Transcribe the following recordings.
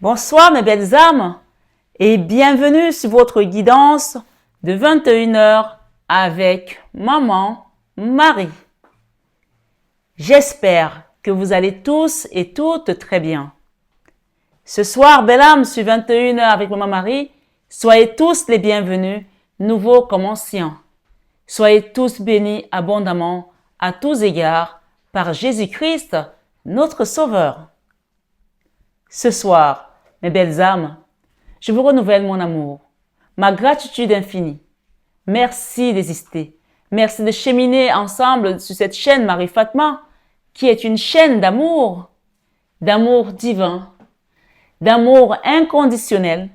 Bonsoir mes belles âmes et bienvenue sur votre guidance de 21h avec Maman Marie. J'espère que vous allez tous et toutes très bien. Ce soir, belles âmes, sur 21h avec Maman Marie, soyez tous les bienvenus, nouveaux comme anciens. Soyez tous bénis abondamment à tous égards par Jésus-Christ, notre Sauveur. Ce soir, mes belles âmes, je vous renouvelle mon amour, ma gratitude infinie. Merci d'exister. Merci de cheminer ensemble sur cette chaîne Marie-Fatma, qui est une chaîne d'amour divin, d'amour inconditionnel,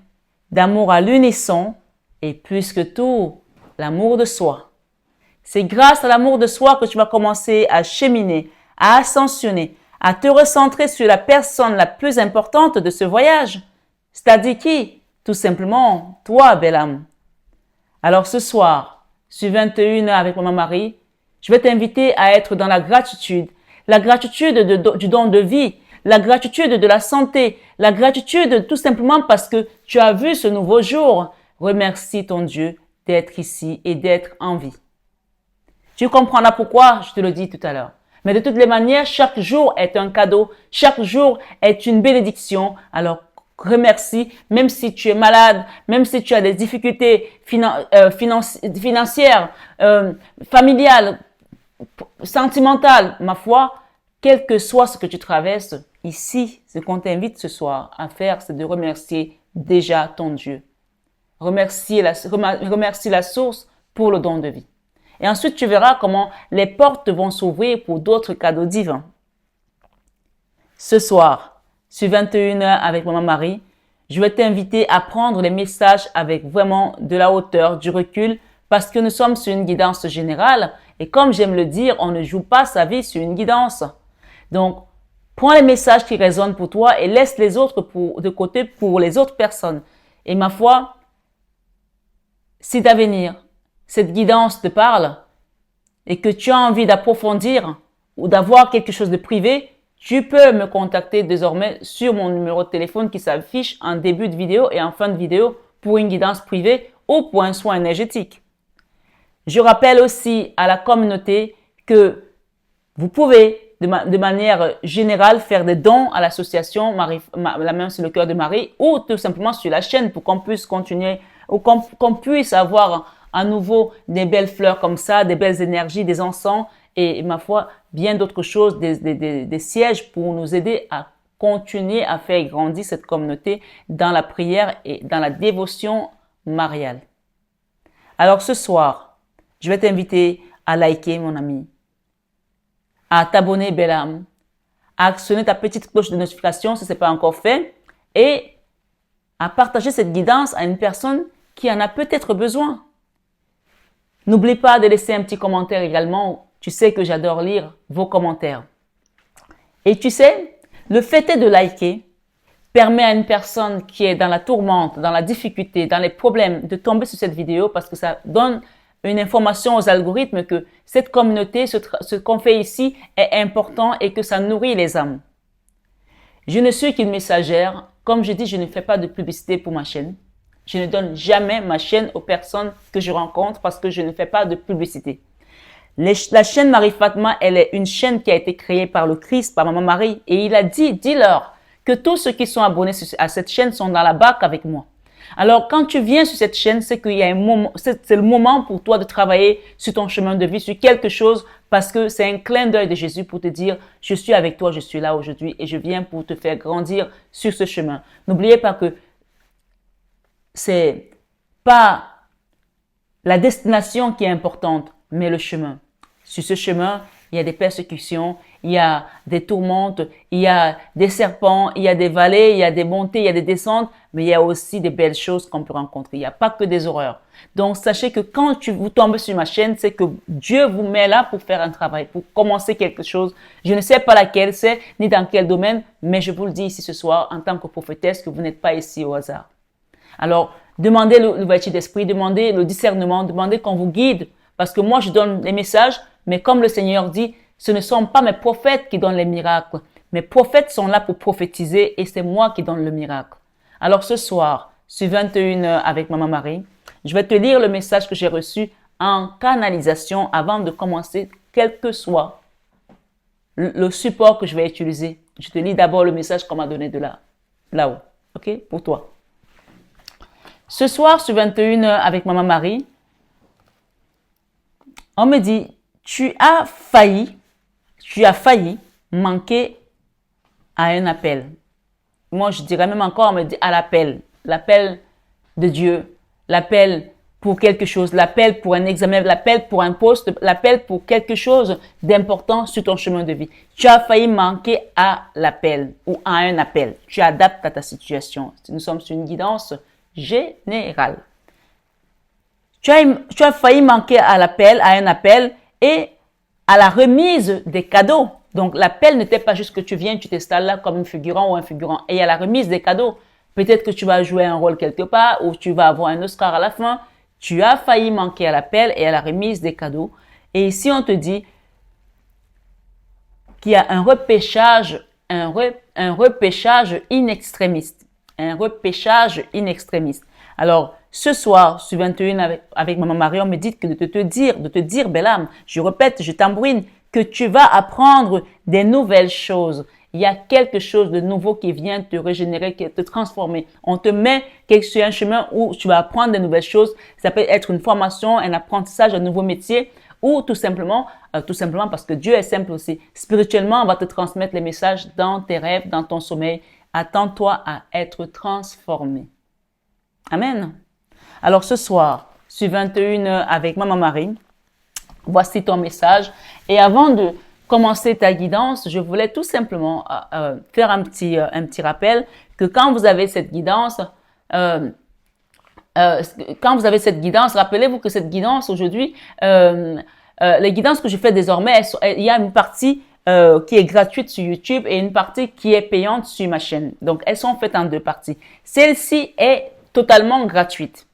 d'amour à l'unisson et plus que tout, l'amour de soi. C'est grâce à l'amour de soi que tu vas commencer à cheminer, à ascensionner, à te recentrer sur la personne la plus importante de ce voyage. C'est-à-dire qui? Tout simplement, toi, belle âme. Alors ce soir, sur 21h avec Maman Marie, je vais t'inviter à être dans la gratitude du don de vie, la gratitude de la santé, la gratitude tout simplement parce que tu as vu ce nouveau jour. Remercie ton Dieu d'être ici et d'être en vie. Tu comprendras pourquoi, je te le dis tout à l'heure. Mais de toutes les manières, chaque jour est un cadeau, chaque jour est une bénédiction. Alors, remercie, même si tu es malade, même si tu as des difficultés financières, familiales, sentimentales, ma foi, quel que soit ce que tu traverses, ici, ce qu'on t'invite ce soir à faire, c'est de remercier déjà ton Dieu. Remercie la source pour le don de vie. Et ensuite, tu verras comment les portes vont s'ouvrir pour d'autres cadeaux divins. Ce soir, sur 21h avec Maman Marie, je vais t'inviter à prendre les messages avec vraiment de la hauteur, du recul, parce que nous sommes sur une guidance générale. Et comme j'aime le dire, on ne joue pas sa vie sur une guidance. Donc, prends les messages qui résonnent pour toi et laisse les autres de côté pour les autres personnes. Et ma foi, si d'avenir, cette guidance te parle et que tu as envie d'approfondir ou d'avoir quelque chose de privé, tu peux me contacter désormais sur mon numéro de téléphone qui s'affiche en début de vidéo et en fin de vidéo pour une guidance privée ou pour un soin énergétique. Je rappelle aussi à la communauté que vous pouvez de manière générale faire des dons à l'association La Main sur le cœur de Marie ou tout simplement sur la chaîne pour qu'on puisse continuer ou qu'on puisse avoir à nouveau des belles fleurs comme ça, des belles énergies, des encens et ma foi, bien d'autres choses, des sièges pour nous aider à continuer à faire grandir cette communauté dans la prière et dans la dévotion mariale. Alors ce soir, je vais t'inviter à liker mon ami, à t'abonner belle âme, à actionner ta petite cloche de notification si ce n'est pas encore fait et à partager cette guidance à une personne qui en a peut-être besoin. N'oublie pas de laisser un petit commentaire également. Tu sais que j'adore lire vos commentaires. Et tu sais, le fait est de liker permet à une personne qui est dans la tourmente, dans la difficulté, dans les problèmes, de tomber sur cette vidéo parce que ça donne une information aux algorithmes que cette communauté, ce qu'on fait ici est important et que ça nourrit les âmes. Je ne suis qu'une messagère. Comme je dis, je ne fais pas de publicité pour ma chaîne. Je ne donne jamais ma chaîne aux personnes que je rencontre parce que je ne fais pas de publicité. La chaîne Marie-Fatma, elle est une chaîne qui a été créée par le Christ, par Maman Marie. Et il a dit, dis-leur que tous ceux qui sont abonnés à cette chaîne sont dans la barque avec moi. Alors, quand tu viens sur cette chaîne, c'est qu'il y a un moment, c'est le moment pour toi de travailler sur ton chemin de vie, sur quelque chose, parce que c'est un clin d'œil de Jésus pour te dire, je suis avec toi, je suis là aujourd'hui et je viens pour te faire grandir sur ce chemin. N'oubliez pas que c'est pas la destination qui est importante, mais le chemin. Sur ce chemin, il y a des persécutions, il y a des tourmentes, il y a des serpents, il y a des vallées, il y a des montées, il y a des descentes, mais il y a aussi des belles choses qu'on peut rencontrer. Il n'y a pas que des horreurs. Donc, sachez que quand vous tombez sur ma chaîne, c'est que Dieu vous met là pour faire un travail, pour commencer quelque chose. Je ne sais pas laquelle c'est, ni dans quel domaine, mais je vous le dis ici ce soir, en tant que prophétesse, que vous n'êtes pas ici au hasard. Alors, demandez l'ouverture d'esprit, demandez le discernement, demandez qu'on vous guide. Parce que moi, je donne les messages, mais comme le Seigneur dit, ce ne sont pas mes prophètes qui donnent les miracles. Mes prophètes sont là pour prophétiser et c'est moi qui donne le miracle. Alors ce soir, sur 21h avec Maman Marie, je vais te lire le message que j'ai reçu en canalisation avant de commencer, quel que soit le support que je vais utiliser. Je te lis d'abord le message qu'on m'a donné de là-haut. OK? Pour toi. Ce soir, sur 21h avec Maman Marie, on me dit, tu as failli manquer à un appel. Moi, je dirais même encore, on me dit à l'appel de Dieu, l'appel pour quelque chose, l'appel pour un examen, l'appel pour un poste, l'appel pour quelque chose d'important sur ton chemin de vie. Tu as failli manquer à l'appel ou à un appel. Tu adaptes à ta situation. Nous sommes sur une guidance générale. Tu as failli manquer à un appel et à la remise des cadeaux. Donc, l'appel n'était pas juste que tu viens, tu t'installes là comme un figurant ou un figurant. Et il y a la remise des cadeaux. Peut-être que tu vas jouer un rôle quelque part ou tu vas avoir un Oscar à la fin. Tu as failli manquer à l'appel et à la remise des cadeaux. Et ici, on te dit qu'il y a un repêchage in extremis. Un repêchage in extremis. Alors, ce soir, sur 21 avec Maman Marie, on me dit que de te dire, belle âme, je répète, je tambourine, que tu vas apprendre des nouvelles choses. Il y a quelque chose de nouveau qui vient te régénérer, qui te transformer. On te met sur un chemin où tu vas apprendre des nouvelles choses. Ça peut être une formation, un apprentissage, un nouveau métier ou tout simplement parce que Dieu est simple aussi. Spirituellement, on va te transmettre les messages dans tes rêves, dans ton sommeil. Attends-toi à être transformé. Amen. Alors ce soir, sur 21h avec Maman Marie, voici ton message. Et avant de commencer ta guidance, je voulais tout simplement faire un petit rappel que quand vous avez cette guidance, rappelez-vous que cette guidance aujourd'hui, les guidances que je fais désormais, il y a une partie qui est gratuite sur YouTube et une partie qui est payante sur ma chaîne. Donc, elles sont faites en deux parties. Celle-ci est totalement gratuite.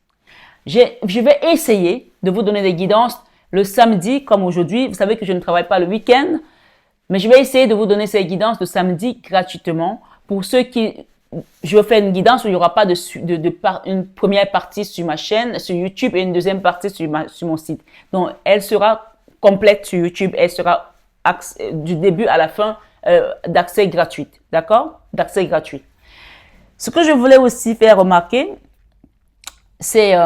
Je vais essayer de vous donner des guidances le samedi comme aujourd'hui. Vous savez que je ne travaille pas le week-end, mais je vais essayer de vous donner ces guidances le samedi gratuitement. Pour ceux qui... Je vais faire une guidance où il n'y aura pas une première partie sur ma chaîne, sur YouTube, et une deuxième partie sur mon site. Donc, elle sera complète sur YouTube. Elle sera du début à la fin d'accès gratuit. D'accord? D'accès gratuit. Ce que je voulais aussi faire remarquer, c'est...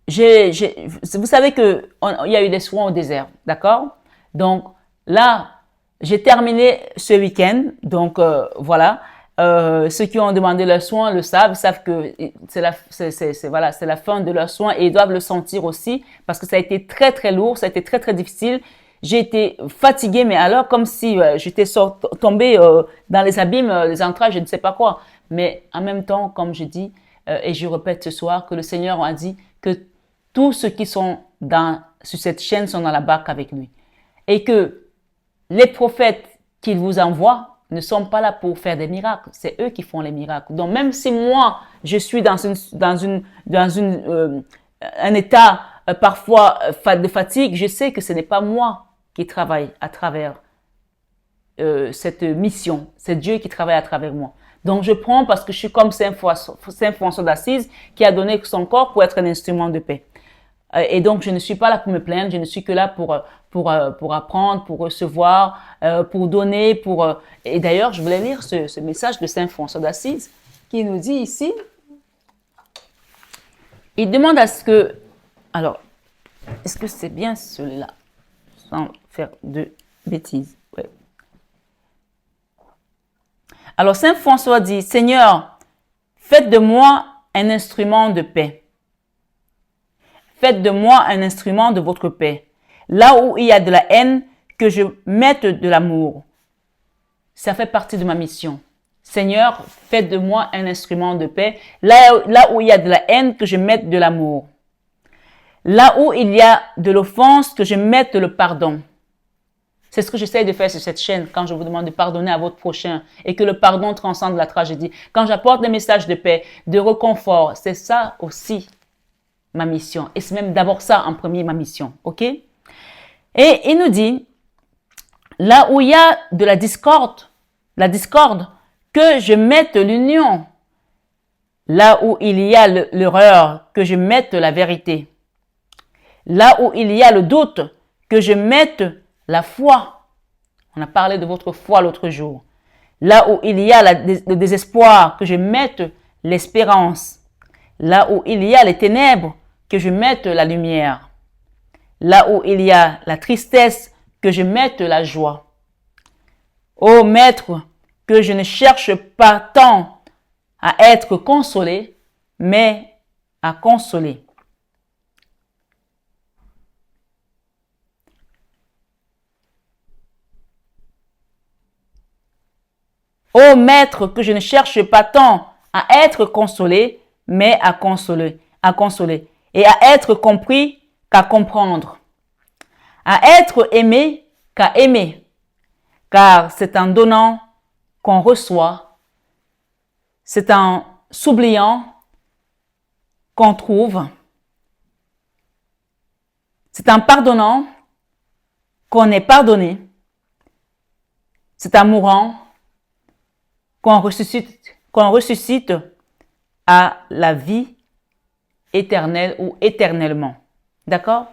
vous savez que il y a eu des soins au désert, d'accord? Donc là, j'ai terminé ce week-end, donc voilà. Ceux qui ont demandé leurs soins le savent, ils savent que c'est la fin de leurs soins et ils doivent le sentir aussi parce que ça a été très très lourd, ça a été très très difficile. J'ai été fatiguée, mais alors comme si j'étais tombée dans les abîmes, les entrailles, je ne sais pas quoi. Mais en même temps, comme je dis et je répète ce soir, que le Seigneur a dit que tous ceux qui sont sur cette chaîne sont dans la barque avec lui. Et que les prophètes qu'il vous envoie ne sont pas là pour faire des miracles. C'est eux qui font les miracles. Donc, même si moi, je suis dans un état parfois de fatigue, je sais que ce n'est pas moi qui travaille à travers cette mission. C'est Dieu qui travaille à travers moi. Donc, je prends parce que je suis comme Saint François d'Assise qui a donné son corps pour être un instrument de paix. Et donc, je ne suis pas là pour me plaindre, je ne suis que là pour apprendre, pour recevoir, pour donner, Et d'ailleurs, je voulais lire ce message de Saint François d'Assise qui nous dit ici, il demande à ce que... Alors, est-ce que c'est bien celui-là? Sans faire de bêtises. Ouais. Alors, Saint François dit, Seigneur, faites de moi un instrument de paix. Faites de moi un instrument de votre paix. Là où il y a de la haine, que je mette de l'amour. Ça fait partie de ma mission. Seigneur, faites de moi un instrument de paix. Là où il y a de la haine, que je mette de l'amour. Là où il y a de l'offense, que je mette le pardon. C'est ce que j'essaie de faire sur cette chaîne quand je vous demande de pardonner à votre prochain et que le pardon transcende la tragédie. Quand j'apporte des messages de paix, de réconfort, c'est ça aussi ma mission. Et c'est même d'abord ça en premier ma mission. OK? Et il nous dit, Là où il y a de la discorde, que je mette l'union. Là où il y a l'erreur, que je mette la vérité. Là où il y a le doute, que je mette la foi. On a parlé de votre foi l'autre jour. Là où il y a le désespoir, que je mette l'espérance. Là où il y a les ténèbres, que je mette la lumière. Là où il y a la tristesse, que je mette la joie. Ô Maître, que je ne cherche pas tant à être consolé, mais à consoler. Ô Maître, que je ne cherche pas tant à être consolé, mais à consoler, et à être compris qu'à comprendre, à être aimé qu'à aimer, car c'est en donnant qu'on reçoit, c'est en s'oubliant qu'on trouve, c'est en pardonnant qu'on est pardonné, c'est en mourant qu'on ressuscite à la vie éternelle ou éternellement. D'accord?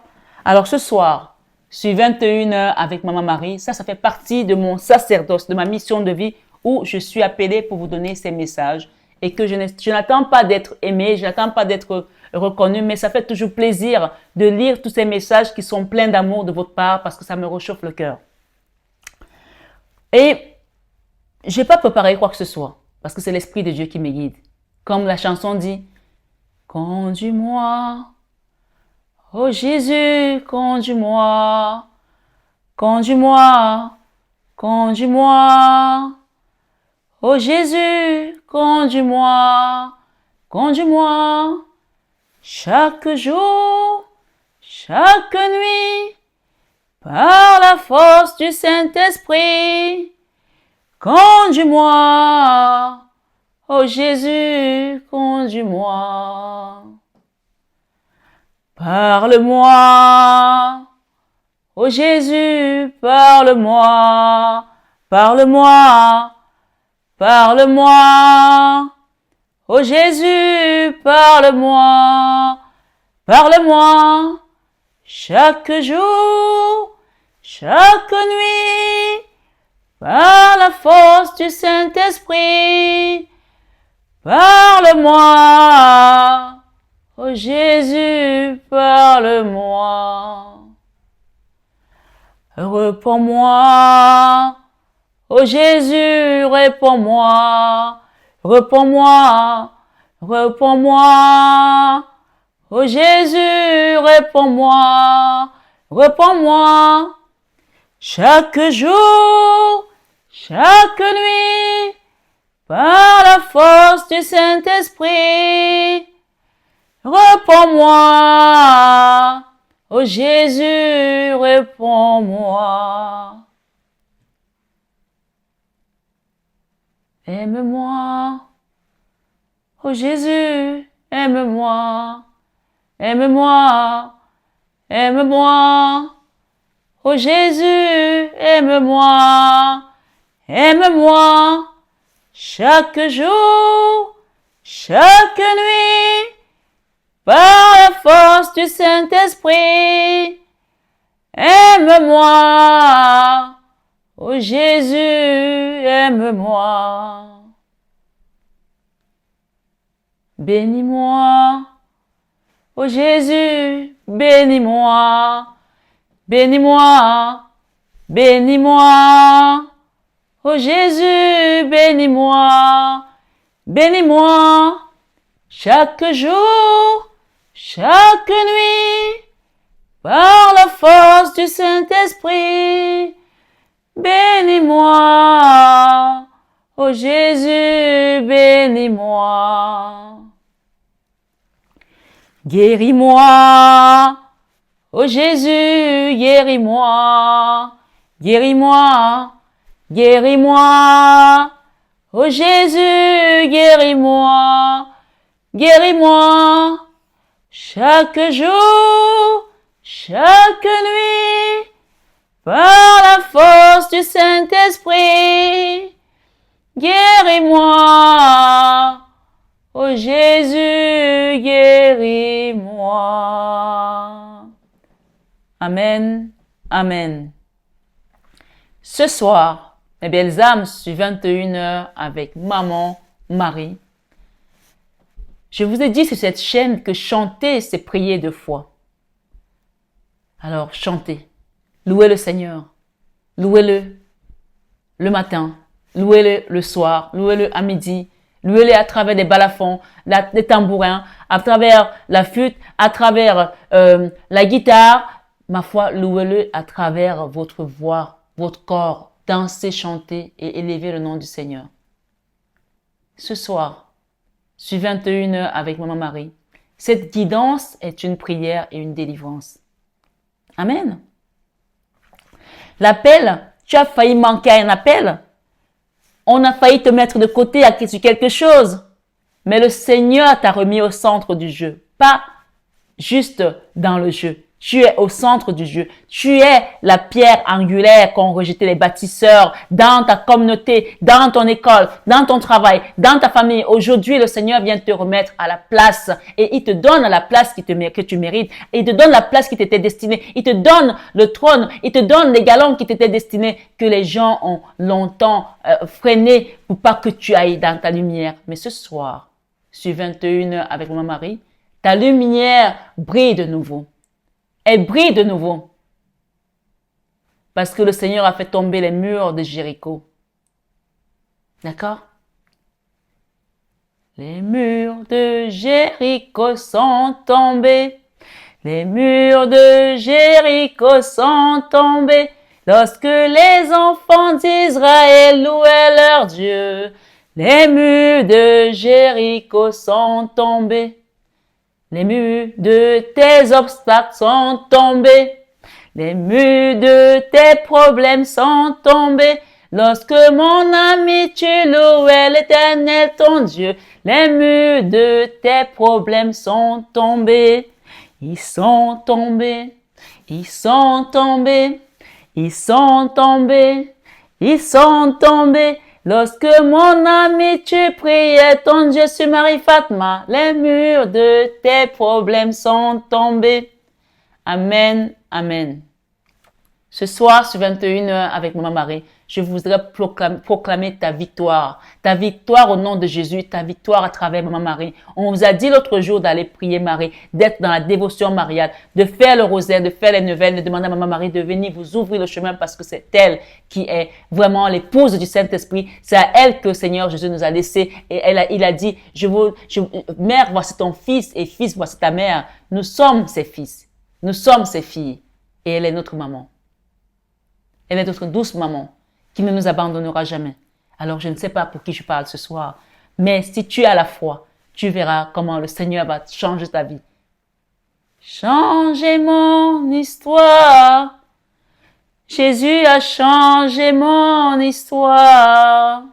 Alors ce soir, sur 21h avec Maman Marie, ça fait partie de mon sacerdoce, de ma mission de vie où je suis appelée pour vous donner ces messages et que je n'attends pas d'être aimé, je n'attends pas d'être reconnu, mais ça fait toujours plaisir de lire tous ces messages qui sont pleins d'amour de votre part parce que ça me réchauffe le cœur. Et je n'ai pas préparé quoi que ce soit parce que c'est l'Esprit de Dieu qui me guide. Comme la chanson dit, conduis-moi, oh Jésus, conduis-moi, conduis-moi, conduis-moi, oh Jésus, conduis-moi, conduis-moi, chaque jour, chaque nuit, par la force du Saint-Esprit, conduis-moi, oh Jésus, conduis-moi. Parle-moi, oh Jésus, parle-moi, parle-moi, parle-moi, oh Jésus, parle-moi, parle-moi, chaque jour, chaque nuit, par la force du Saint-Esprit, parle-moi, oh Jésus, parle-moi. Réponds-moi, oh Jésus, réponds-moi, réponds-moi, réponds-moi, oh Jésus, réponds-moi, réponds-moi, chaque jour, chaque nuit, par la force du Saint-Esprit, réponds-moi, oh Jésus, réponds-moi. Aime-moi, oh Jésus, aime-moi, aime-moi, aime-moi, oh Jésus, aime-moi, aime-moi, chaque jour, chaque nuit, par la force du Saint-Esprit, aime-moi, oh Jésus, aime-moi. Bénis-moi, oh Jésus, bénis-moi, bénis-moi, bénis-moi, oh Jésus, bénis-moi, bénis-moi, chaque jour, chaque nuit, par la force du Saint-Esprit, bénis-moi, oh Jésus, bénis-moi. Guéris-moi, oh Jésus, guéris-moi, guéris-moi, guéris-moi, oh Jésus, guéris-moi, guéris-moi, chaque jour, chaque nuit, Par la force du Saint-Esprit, guéris-moi. Oh Jésus, guéris-moi. Amen, amen. Ce soir, mes belles âmes, sur 21h avec Maman Marie, je vous ai dit sur cette chaîne que chanter, c'est prier de foi. Alors, chantez. Louez le Seigneur. Louez-le le matin. Louez-le le soir. Louez-le à midi. Louez-le à travers des balafons, des tambourins, à travers la flûte, à travers la guitare. Ma foi, louez-le à travers votre voix, votre corps. Dansez, chantez et élevez le nom du Seigneur. Ce soir, sur 21h avec Maman Marie, cette guidance est une prière et une délivrance. Amen. L'appel, tu as failli manquer à un appel. On a failli te mettre de côté sur quelque chose. Mais le Seigneur t'a remis au centre du jeu. Pas juste dans le jeu. Tu es au centre du jeu. Tu es la pierre angulaire qu'ont rejeté les bâtisseurs dans ta communauté, dans ton école, dans ton travail, dans ta famille. Aujourd'hui, le Seigneur vient te remettre à la place et il te donne la place que tu mérites. Et il te donne la place qui t'était destinée. Il te donne le trône. Il te donne les galons qui t'étaient destinés que les gens ont longtemps freiné pour pas que tu ailles dans ta lumière. Mais ce soir, sur 21h avec Maman Marie, ta lumière brille de nouveau. Elle brille de nouveau. Parce que le Seigneur a fait tomber les murs de Jéricho. D'accord? Les murs de Jéricho sont tombés. Les murs de Jéricho sont tombés. Lorsque les enfants d'Israël louaient leur Dieu. Les murs de Jéricho sont tombés. Les murs de tes obstacles sont tombés. Les murs de tes problèmes sont tombés. Lorsque mon ami tu louais l'Éternel ton Dieu, les murs de tes problèmes sont tombés. Ils sont tombés. Ils sont tombés. Ils sont tombés. Ils sont tombés. Lorsque mon ami tu priais ton Dieu sur Marie Fatma, les murs de tes problèmes sont tombés. Amen, amen. Ce soir, sur 21h avec Maman Marie, je voudrais proclamer ta victoire au nom de Jésus, ta victoire à travers Maman Marie. On vous a dit l'autre jour d'aller prier Marie, d'être dans la dévotion mariale, de faire le rosaire, de faire les neuvaines, de demander à Maman Marie de venir vous ouvrir le chemin parce que c'est elle qui est vraiment l'épouse du Saint-Esprit. C'est à elle que le Seigneur Jésus nous a laissé et il a dit, mère, voici ton fils et fils, voici ta mère. Nous sommes ses fils, nous sommes ses filles et elle est notre maman. Elle est notre douce maman qui ne nous abandonnera jamais. Alors, je ne sais pas pour qui je parle ce soir, mais si tu as la foi, tu verras comment le Seigneur va changer ta vie. Changer mon histoire. Jésus a changé mon histoire.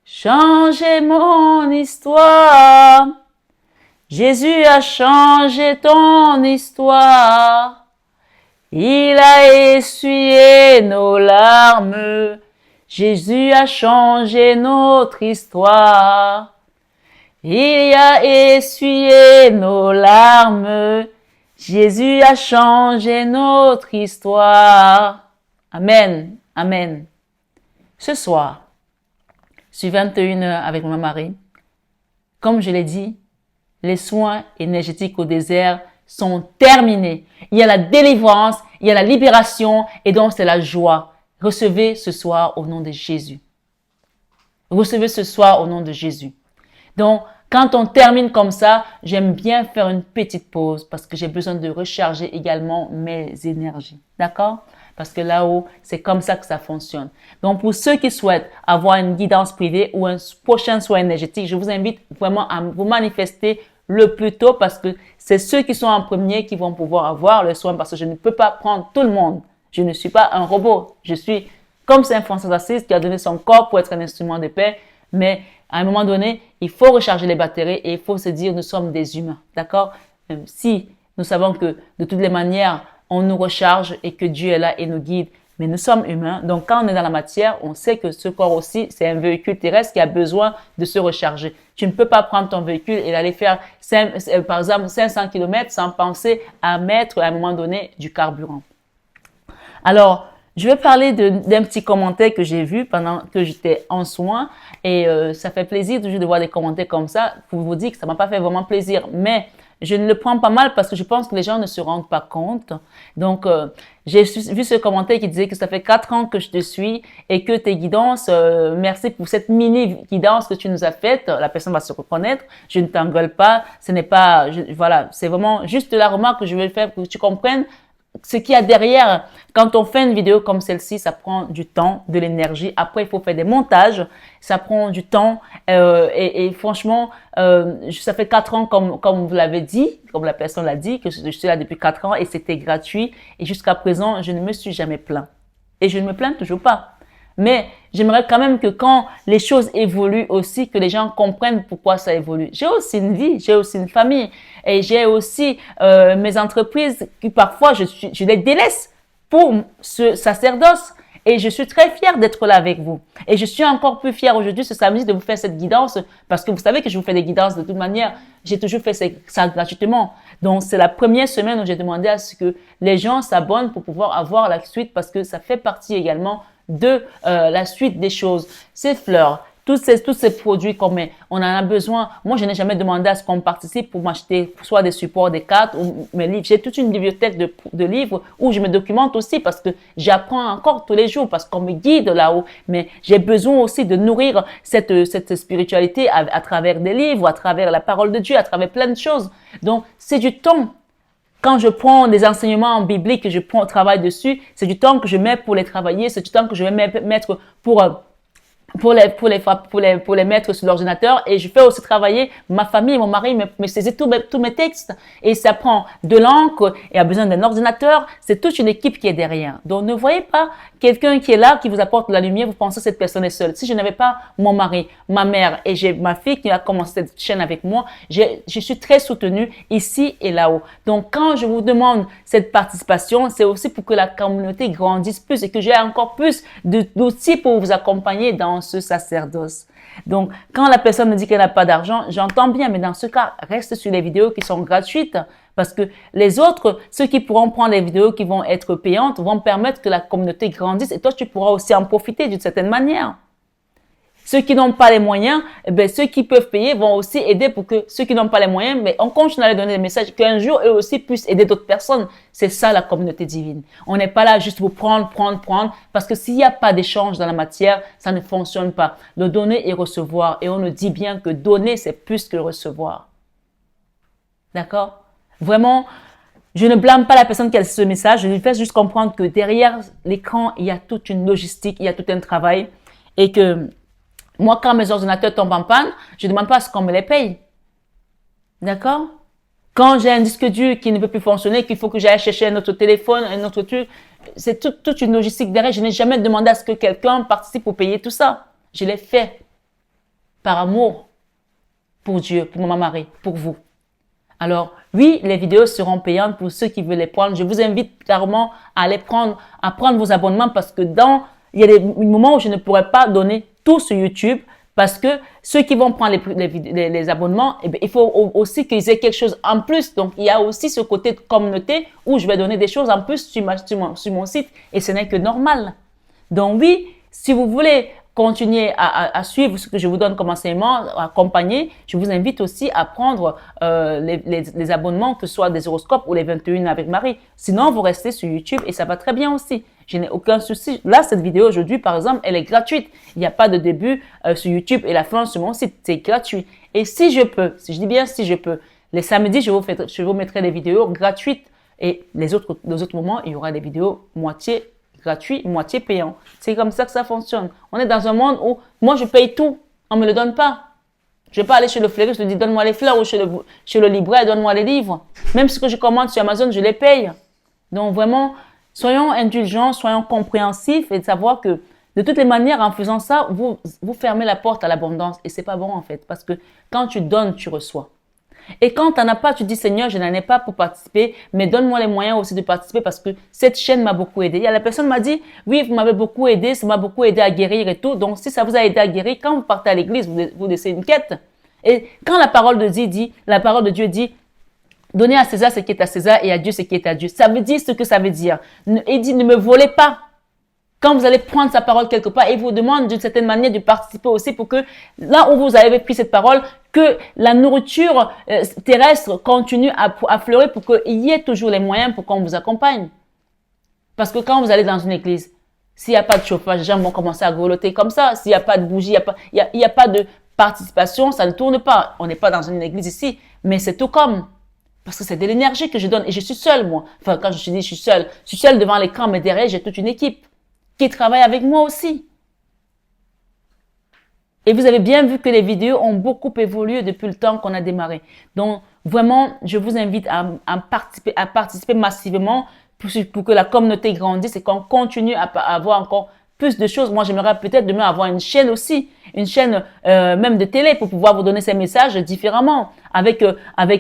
Changer mon histoire. Jésus a changé ton histoire. Il a essuyé nos larmes. Jésus a changé notre histoire. Il a essuyé nos larmes. Jésus a changé notre histoire. Amen. Amen. Ce soir, sur 21h avec Maman Marie, comme je l'ai dit, les soins énergétiques au désert sont terminés. Il y a la délivrance, il y a la libération et donc c'est la joie. Recevez ce soir au nom de Jésus. Recevez ce soir au nom de Jésus. Donc, quand on termine comme ça, j'aime bien faire une petite pause parce que j'ai besoin de recharger également mes énergies. D'accord? Parce que là-haut, c'est comme ça que ça fonctionne. Donc, pour ceux qui souhaitent avoir une guidance privée ou un prochain soin énergétique, je vous invite vraiment à vous manifester le plus tôt parce que c'est ceux qui sont en premier qui vont pouvoir avoir le soin parce que je ne peux pas prendre tout le monde. Je ne suis pas un robot. Je suis comme Saint Francis d'Assise qui a donné son corps pour être un instrument de paix. Mais à un moment donné, il faut recharger les batteries et il faut se dire nous sommes des humains. D'accord? Même si nous savons que de toutes les manières, on nous recharge et que Dieu est là et nous guide. Mais nous sommes humains, donc quand on est dans la matière, on sait que ce corps aussi, c'est un véhicule terrestre qui a besoin de se recharger. Tu ne peux pas prendre ton véhicule et aller faire, par exemple, 500 km sans penser à mettre à un moment donné du carburant. Alors, je vais parler d'un petit commentaire que j'ai vu pendant que j'étais en soins et ça fait plaisir toujours de voir des commentaires comme ça pour vous dire que ça m'a pas fait vraiment plaisir, mais je ne le prends pas mal parce que je pense que les gens ne se rendent pas compte. Donc, j'ai vu ce commentaire qui disait que ça fait 4 ans que je te suis et que tes guidances, merci pour cette mini guidance que tu nous as faite. La personne va se reconnaître. Je ne t'engueule pas. Ce n'est pas, voilà, c'est vraiment juste la remarque que je veux faire pour que tu comprennes ce qu'il y a derrière. Quand on fait une vidéo comme celle-ci, ça prend du temps, de l'énergie. Après, il faut faire des montages. Ça prend du temps. Et franchement, ça fait 4 ans, comme vous l'avez dit, comme la personne l'a dit, que je suis là depuis 4 ans et c'était gratuit. Et jusqu'à présent, je ne me suis jamais plaint. Et je ne me plains toujours pas. Mais j'aimerais quand même que quand les choses évoluent aussi, que les gens comprennent pourquoi ça évolue. J'ai aussi une vie, j'ai aussi une famille et j'ai aussi mes entreprises qui parfois je les délaisse pour ce sacerdoce. Et je suis très fière d'être là avec vous. Et je suis encore plus fière aujourd'hui ce samedi de vous faire cette guidance parce que vous savez que je vous fais des guidances de toute manière. J'ai toujours fait ça gratuitement. Donc, c'est la première semaine où j'ai demandé à ce que les gens s'abonnent pour pouvoir avoir la suite parce que ça fait partie également de la suite des choses. Ces fleurs, tous ces produits qu'on met, on en a besoin. Moi, je n'ai jamais demandé à ce qu'on participe pour m'acheter soit des supports, des cartes ou mes livres. J'ai toute une bibliothèque de livres où je me documente aussi parce que j'apprends encore tous les jours parce qu'on me guide là-haut. Mais j'ai besoin aussi de nourrir cette spiritualité à travers des livres, à travers la parole de Dieu, à travers plein de choses. Donc, c'est du temps. Quand je prends des enseignements bibliques, je prends travail dessus, c'est du temps que je mets pour les travailler, c'est du temps que je vais mettre pour les mettre sur l'ordinateur et je fais aussi travailler ma famille, mon mari me saisit tous mes textes et ça prend de l'encre et a besoin d'un ordinateur. C'est toute une équipe qui est derrière. Donc ne voyez pas quelqu'un qui est là, qui vous apporte la lumière, vous pensez que cette personne est seule. Si je n'avais pas mon mari, ma mère et j'ai ma fille qui a commencé cette chaîne avec moi, je suis très soutenue ici et là-haut. Donc quand je vous demande cette participation, c'est aussi pour que la communauté grandisse plus et que j'ai encore plus d'outils pour vous accompagner dans ce sacerdoce. Donc, quand la personne me dit qu'elle n'a pas d'argent, j'entends bien, mais dans ce cas, reste sur les vidéos qui sont gratuites parce que les autres, ceux qui pourront prendre les vidéos qui vont être payantes, vont permettre que la communauté grandisse et toi, tu pourras aussi en profiter d'une certaine manière. Ceux qui n'ont pas les moyens, ceux qui peuvent payer vont aussi aider pour que ceux qui n'ont pas les moyens, mais on continue à leur donner des messages qu'un jour, eux aussi puissent aider d'autres personnes. C'est ça la communauté divine. On n'est pas là juste pour prendre, parce que s'il n'y a pas d'échange dans la matière, ça ne fonctionne pas. Le donner et recevoir, et on nous dit bien que donner, c'est plus que recevoir. D'accord? Vraiment, je ne blâme pas la personne qui a ce message, je lui fais juste comprendre que derrière l'écran, il y a toute une logistique, il y a tout un travail, et que moi, quand mes ordinateurs tombent en panne, je ne demande pas à ce qu'on me les paye. D'accord? Quand j'ai un disque dur qui ne peut plus fonctionner, qu'il faut que j'aille chercher un autre téléphone, un autre truc, c'est toute une logistique derrière. Je n'ai jamais demandé à ce que quelqu'un participe pour payer tout ça. Je l'ai fait par amour pour Dieu, pour mon mari, pour vous. Alors, oui, les vidéos seront payantes pour ceux qui veulent les prendre. Je vous invite clairement à les prendre, à prendre vos abonnements parce que il y a des moments où je ne pourrai pas donner tout sur YouTube parce que ceux qui vont prendre les abonnements, il faut aussi qu'ils aient quelque chose en plus. Donc, il y a aussi ce côté de communauté où je vais donner des choses en plus sur mon site et ce n'est que normal. Donc, oui, si vous voulez continuer à suivre ce que je vous donne comme enseignement, à accompagner, je vous invite aussi à prendre les abonnements, que ce soit des horoscopes ou les 21 avec Marie. Sinon, vous restez sur YouTube et ça va très bien aussi. Je n'ai aucun souci. Là, cette vidéo aujourd'hui, par exemple, elle est gratuite. Il n'y a pas de début sur YouTube et la fin sur mon site. C'est gratuit. Et si je peux, si je dis bien si je peux, les samedis, je vous mettrai des vidéos gratuites et les autres moments, il y aura des vidéos moitié gratuit, moitié payant. C'est comme ça que ça fonctionne. On est dans un monde où moi je paye tout, on me le donne pas. Je vais pas aller chez le fleuriste, je lui dis donne-moi les fleurs ou chez le libraire, donne-moi les livres. Même ce que je commande sur Amazon, je les paye. Donc vraiment, soyons indulgents, soyons compréhensifs et de savoir que de toutes les manières, en faisant ça, vous fermez la porte à l'abondance et c'est pas bon en fait parce que quand tu donnes, tu reçois. Et quand tu n'en as pas, tu dis, Seigneur, je n'en ai pas pour participer, mais donne-moi les moyens aussi de participer parce que cette chaîne m'a beaucoup aidé. Il y a la personne m'a dit, oui, vous m'avez beaucoup aidé, ça m'a beaucoup aidé à guérir et tout. Donc, si ça vous a aidé à guérir, quand vous partez à l'église, vous laissez une quête. Et quand la parole de Dieu dit, donnez à César ce qui est à César et à Dieu ce qui est à Dieu. Ça veut dire ce que ça veut dire. Il dit, ne me volez pas. Quand vous allez prendre sa parole quelque part, il vous demande d'une certaine manière de participer aussi pour que là où vous avez pris cette parole, que la nourriture terrestre continue à fleurir pour qu'il y ait toujours les moyens pour qu'on vous accompagne. Parce que quand vous allez dans une église, s'il n'y a pas de chauffage, les gens vont commencer à grelotter comme ça. S'il n'y a pas de bougie, il y a pas de participation, ça ne tourne pas. On n'est pas dans une église ici, mais c'est tout comme. Parce que c'est de l'énergie que je donne et je suis seule, moi. Enfin, quand je dis je suis seule devant l'écran, mais derrière, j'ai toute une équipe qui travaille avec moi aussi. Et vous avez bien vu que les vidéos ont beaucoup évolué depuis le temps qu'on a démarré. Donc, vraiment, je vous invite à participer massivement pour que la communauté grandisse et qu'on continue à avoir encore plus de choses. Moi, j'aimerais peut-être demain avoir une chaîne aussi, une chaîne même de télé pour pouvoir vous donner ces messages différemment, avec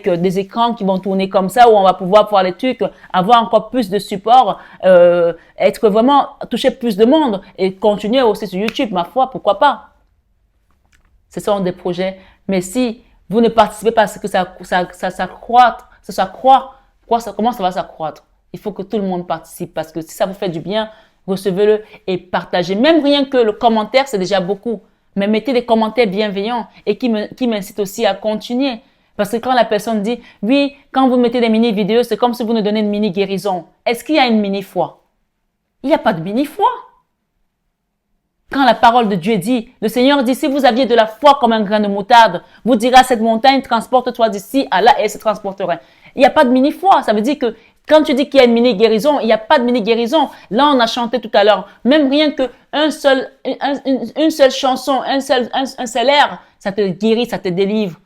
des écrans qui vont tourner comme ça, où on va pouvoir voir les trucs, avoir encore plus de support, être vraiment, toucher plus de monde et continuer aussi sur YouTube, ma foi, pourquoi pas. Ce sont des projets. Mais si vous ne participez pas à ce que comment ça va s'accroître? Il faut que tout le monde participe parce que si ça vous fait du bien, recevez-le et partagez. Même rien que le commentaire, c'est déjà beaucoup. Mais mettez des commentaires bienveillants et qui m'incitent aussi à continuer. Parce que quand la personne dit, oui, quand vous mettez des mini-vidéos, c'est comme si vous nous donnez une mini-guérison. Est-ce qu'il y a une mini-foi? Il n'y a pas de mini-foi. Quand la parole de Dieu dit, le Seigneur dit, si vous aviez de la foi comme un grain de moutarde, vous direz à cette montagne, transporte-toi d'ici à là et elle se transporterait. Il n'y a pas de mini-foi. Ça veut dire que quand tu dis qu'il y a une mini-guérison, il n'y a pas de mini-guérison. Là, on a chanté tout à l'heure. Même rien que une seule chanson, un seul air, ça te guérit, ça te délivre.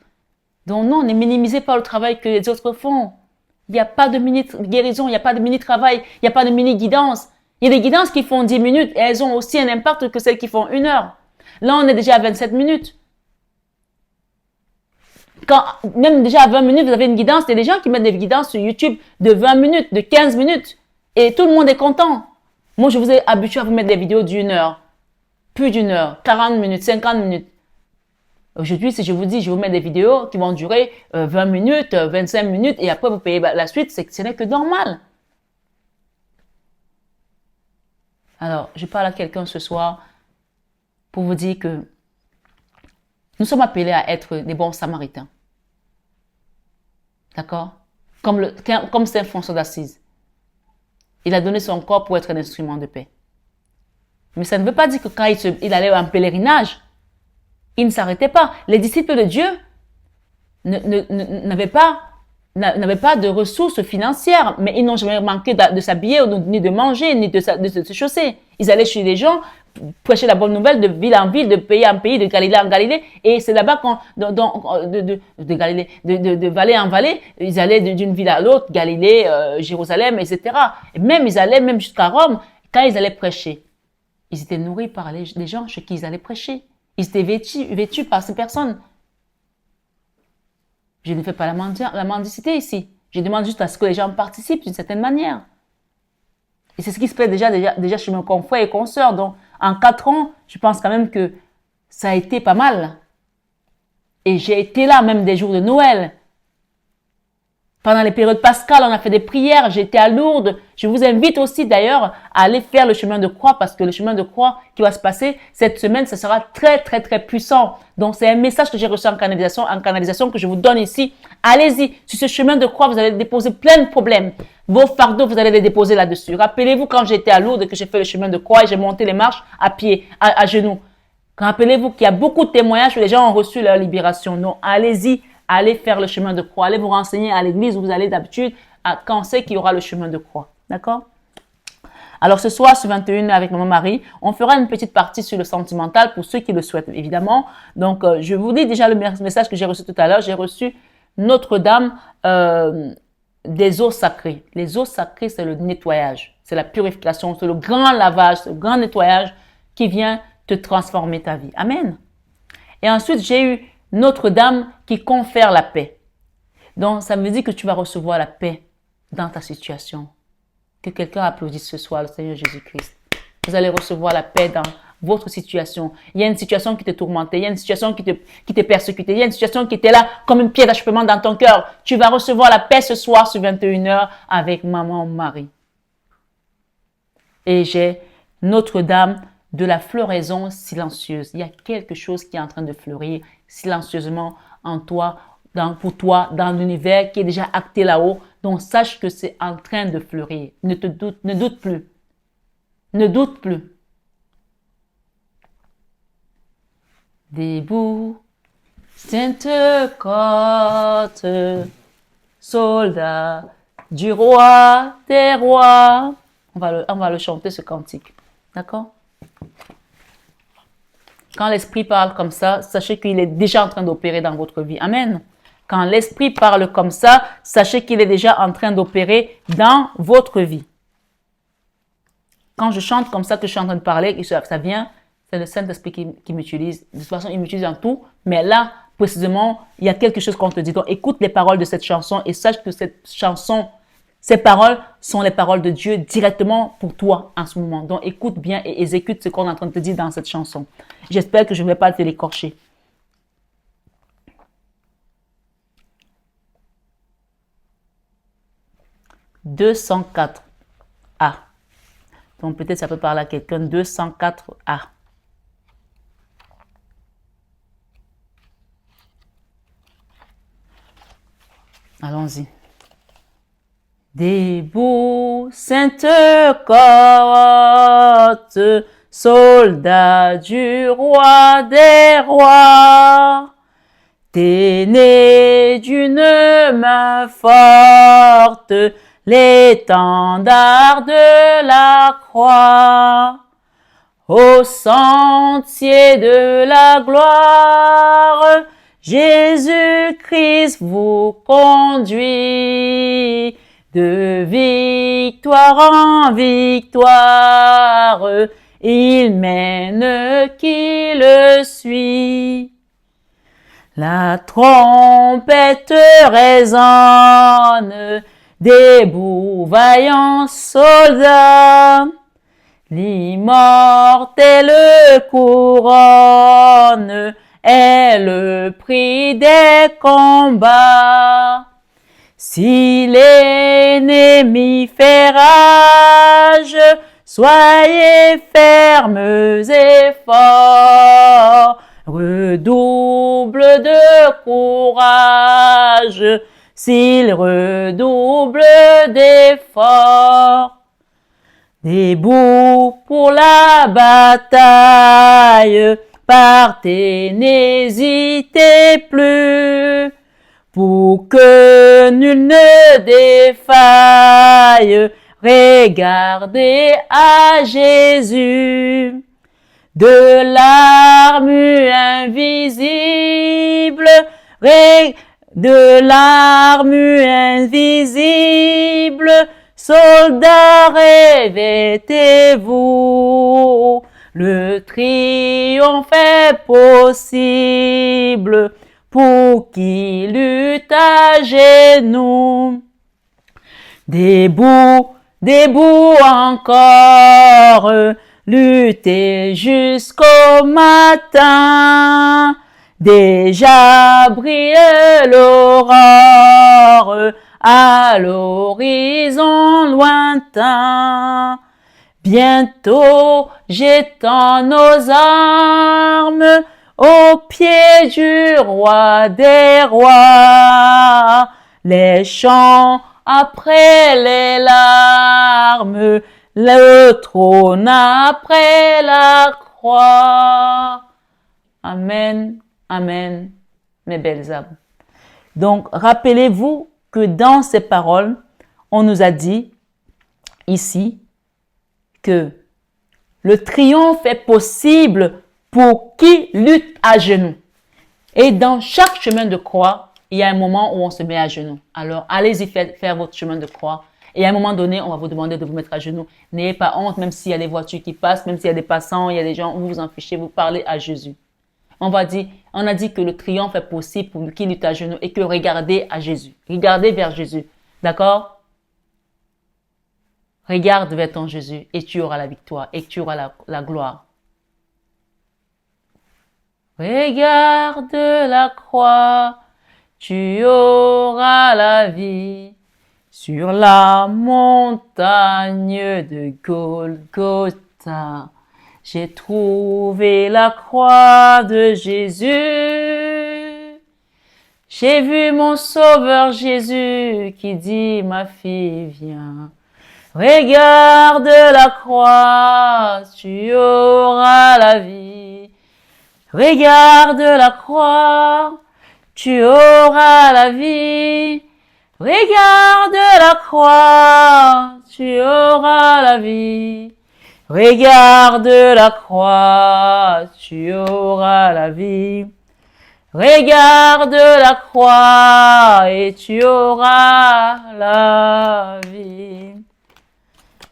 Donc non, ne minimisez pas le travail que les autres font. Il n'y a pas de mini-guérison, il n'y a pas de mini-travail, il n'y a pas de mini-guidance. Il y a des guidances qui font 10 minutes et elles ont aussi un impact que celles qui font 1 heure. Là, on est déjà à 27 minutes. Quand, même déjà à 20 minutes, vous avez une guidance. Il y a des gens qui mettent des guidances sur YouTube de 20 minutes, de 15 minutes. Et tout le monde est content. Moi, je vous ai habitué à vous mettre des vidéos d'1 heure. Plus d'1 heure. 40 minutes, 50 minutes. Aujourd'hui, si je vous dis, je vous mets des vidéos qui vont durer 20 minutes, 25 minutes et après vous payez la suite, c'est que ce n'est que normal. Alors, je parle à quelqu'un ce soir pour vous dire que nous sommes appelés à être des bons samaritains. D'accord? Comme Saint François d'Assise. Il a donné son corps pour être un instrument de paix. Mais ça ne veut pas dire que quand il allait en pèlerinage, il ne s'arrêtait pas. Les disciples de Dieu n'avaient pas de ressources financières, mais ils n'ont jamais manqué de s'habiller, ni de manger, ni de se chausser. Ils allaient chez les gens, prêcher la bonne nouvelle de ville en ville, de pays en pays, de Galilée en Galilée, et c'est là-bas de vallée en vallée, ils allaient d'une ville à l'autre, Galilée, Jérusalem, etc. Et même ils allaient même jusqu'à Rome quand ils allaient prêcher. Ils étaient nourris par les gens chez qui ils allaient prêcher. Ils étaient vêtus par ces personnes. Je ne fais pas la mendicité ici. Je demande juste à ce que les gens participent d'une certaine manière. Et c'est ce qui se fait déjà chez mes confrères et consoeurs. Donc, en 4 ans, je pense quand même que ça a été pas mal. Et j'ai été là même des jours de Noël. Pendant les périodes pascales, on a fait des prières. J'étais à Lourdes. Je vous invite aussi d'ailleurs à aller faire le chemin de croix parce que le chemin de croix qui va se passer cette semaine, ça sera très, très, très puissant. Donc, c'est un message que j'ai reçu en canalisation que je vous donne ici. Allez-y. Sur ce chemin de croix, vous allez déposer plein de problèmes. Vos fardeaux, vous allez les déposer là-dessus. Rappelez-vous quand j'étais à Lourdes que j'ai fait le chemin de croix et j'ai monté les marches à pied, à genoux. Rappelez-vous qu'il y a beaucoup de témoignages où les gens ont reçu leur libération. Non, allez-y. Allez faire le chemin de croix. Allez vous renseigner à l'église où vous allez d'habitude quand on sait qu'il y aura le chemin de croix. D'accord? Alors ce soir, sur 21 avec Maman Marie, on fera une petite partie sur le sentimental pour ceux qui le souhaitent, évidemment. Donc, je vous dis déjà le message que j'ai reçu tout à l'heure. J'ai reçu Notre-Dame des eaux sacrées. Les eaux sacrées, c'est le nettoyage. C'est la purification, c'est le grand lavage, c'est le grand nettoyage qui vient te transformer ta vie. Amen. Et ensuite, j'ai eu Notre-Dame qui confère la paix. Donc, ça veut dire que tu vas recevoir la paix dans ta situation. Que quelqu'un applaudisse ce soir le Seigneur Jésus-Christ. Vous allez recevoir la paix dans votre situation. Il y a une situation qui te tourmentait, il y a une situation qui te persécutait, il y a une situation qui était là comme une pierre d'achoppement dans ton cœur. Tu vas recevoir la paix ce soir sur 21h avec Maman Marie. Et j'ai Notre-Dame de la floraison silencieuse. Il y a quelque chose qui est en train de fleurir silencieusement en toi, pour toi, dans l'univers qui est déjà acté là-haut. Donc, sache que c'est en train de fleurir. Ne doute plus. Ne doute plus. Debout, sainte côte, soldat du roi des rois. On va le chanter, ce cantique. D'accord? Quand l'Esprit parle comme ça, sachez qu'il est déjà en train d'opérer dans votre vie. Amen. Quand l'Esprit parle comme ça, sachez qu'il est déjà en train d'opérer dans votre vie. Quand je chante comme ça, que je suis en train de parler, ça vient, c'est le Saint-Esprit qui m'utilise. De toute façon, il m'utilise en tout. Mais là, précisément, il y a quelque chose qu'on te dit. Donc, écoute les paroles de cette chanson et sache que cette chanson, ces paroles sont les paroles de Dieu directement pour toi en ce moment. Donc, écoute bien et exécute ce qu'on est en train de te dire dans cette chanson. J'espère que je ne vais pas te l'écorcher. « 204A ». Donc, peut-être ça peut parler à quelqu'un. 204A. Allons-y. Debout, sainte côte, soldat du roi des rois, t'es né d'une main forte, l'étendard de la croix. Au sentier de la gloire, Jésus-Christ vous conduit. De victoire en victoire, il mène qui le suit. La trompette résonne, debout vaillants soldats, l'immortelle couronne est le prix des combats. Si l'ennemi fait rage, soyez fermes et forts, redouble de courage, s'il redouble d'efforts. Debout pour la bataille, partez, n'hésitez plus, pour que nul ne défaille, regardez à Jésus. De l'armure invisible, soldats, revêtez-vous. Le triomphe est possible pour qui lutte à genoux. Debout, debout encore, luttez jusqu'au matin. Déjà brille l'aurore à l'horizon lointain. Bientôt j'étends nos armes au pied du roi des rois. Les chants après les larmes, le trône après la croix. Amen, amen, mes belles âmes. Donc, rappelez-vous que dans ces paroles, on nous a dit ici que le triomphe est possible pour qui lutte à genoux. Et dans chaque chemin de croix, il y a un moment où on se met à genoux. Alors, allez-y faire votre chemin de croix. Et à un moment donné, on va vous demander de vous mettre à genoux. N'ayez pas honte, même s'il y a des voitures qui passent, même s'il y a des passants, il y a des gens, vous vous en fichez, vous parlez à Jésus. On a dit que le triomphe est possible pour qui lutte à genoux et que regardez à Jésus. Regardez vers Jésus. D'accord? Regarde vers ton Jésus et tu auras la victoire et tu auras la gloire. Regarde la croix, tu auras la vie sur la montagne de Golgotha. J'ai trouvé la croix de Jésus. J'ai vu mon sauveur Jésus qui dit, ma fille, viens. Regarde la croix, tu auras la vie. Regarde la croix, tu auras la vie. Regarde la croix, tu auras la vie. Regarde la croix, tu auras la vie. Regarde la croix et tu auras la vie.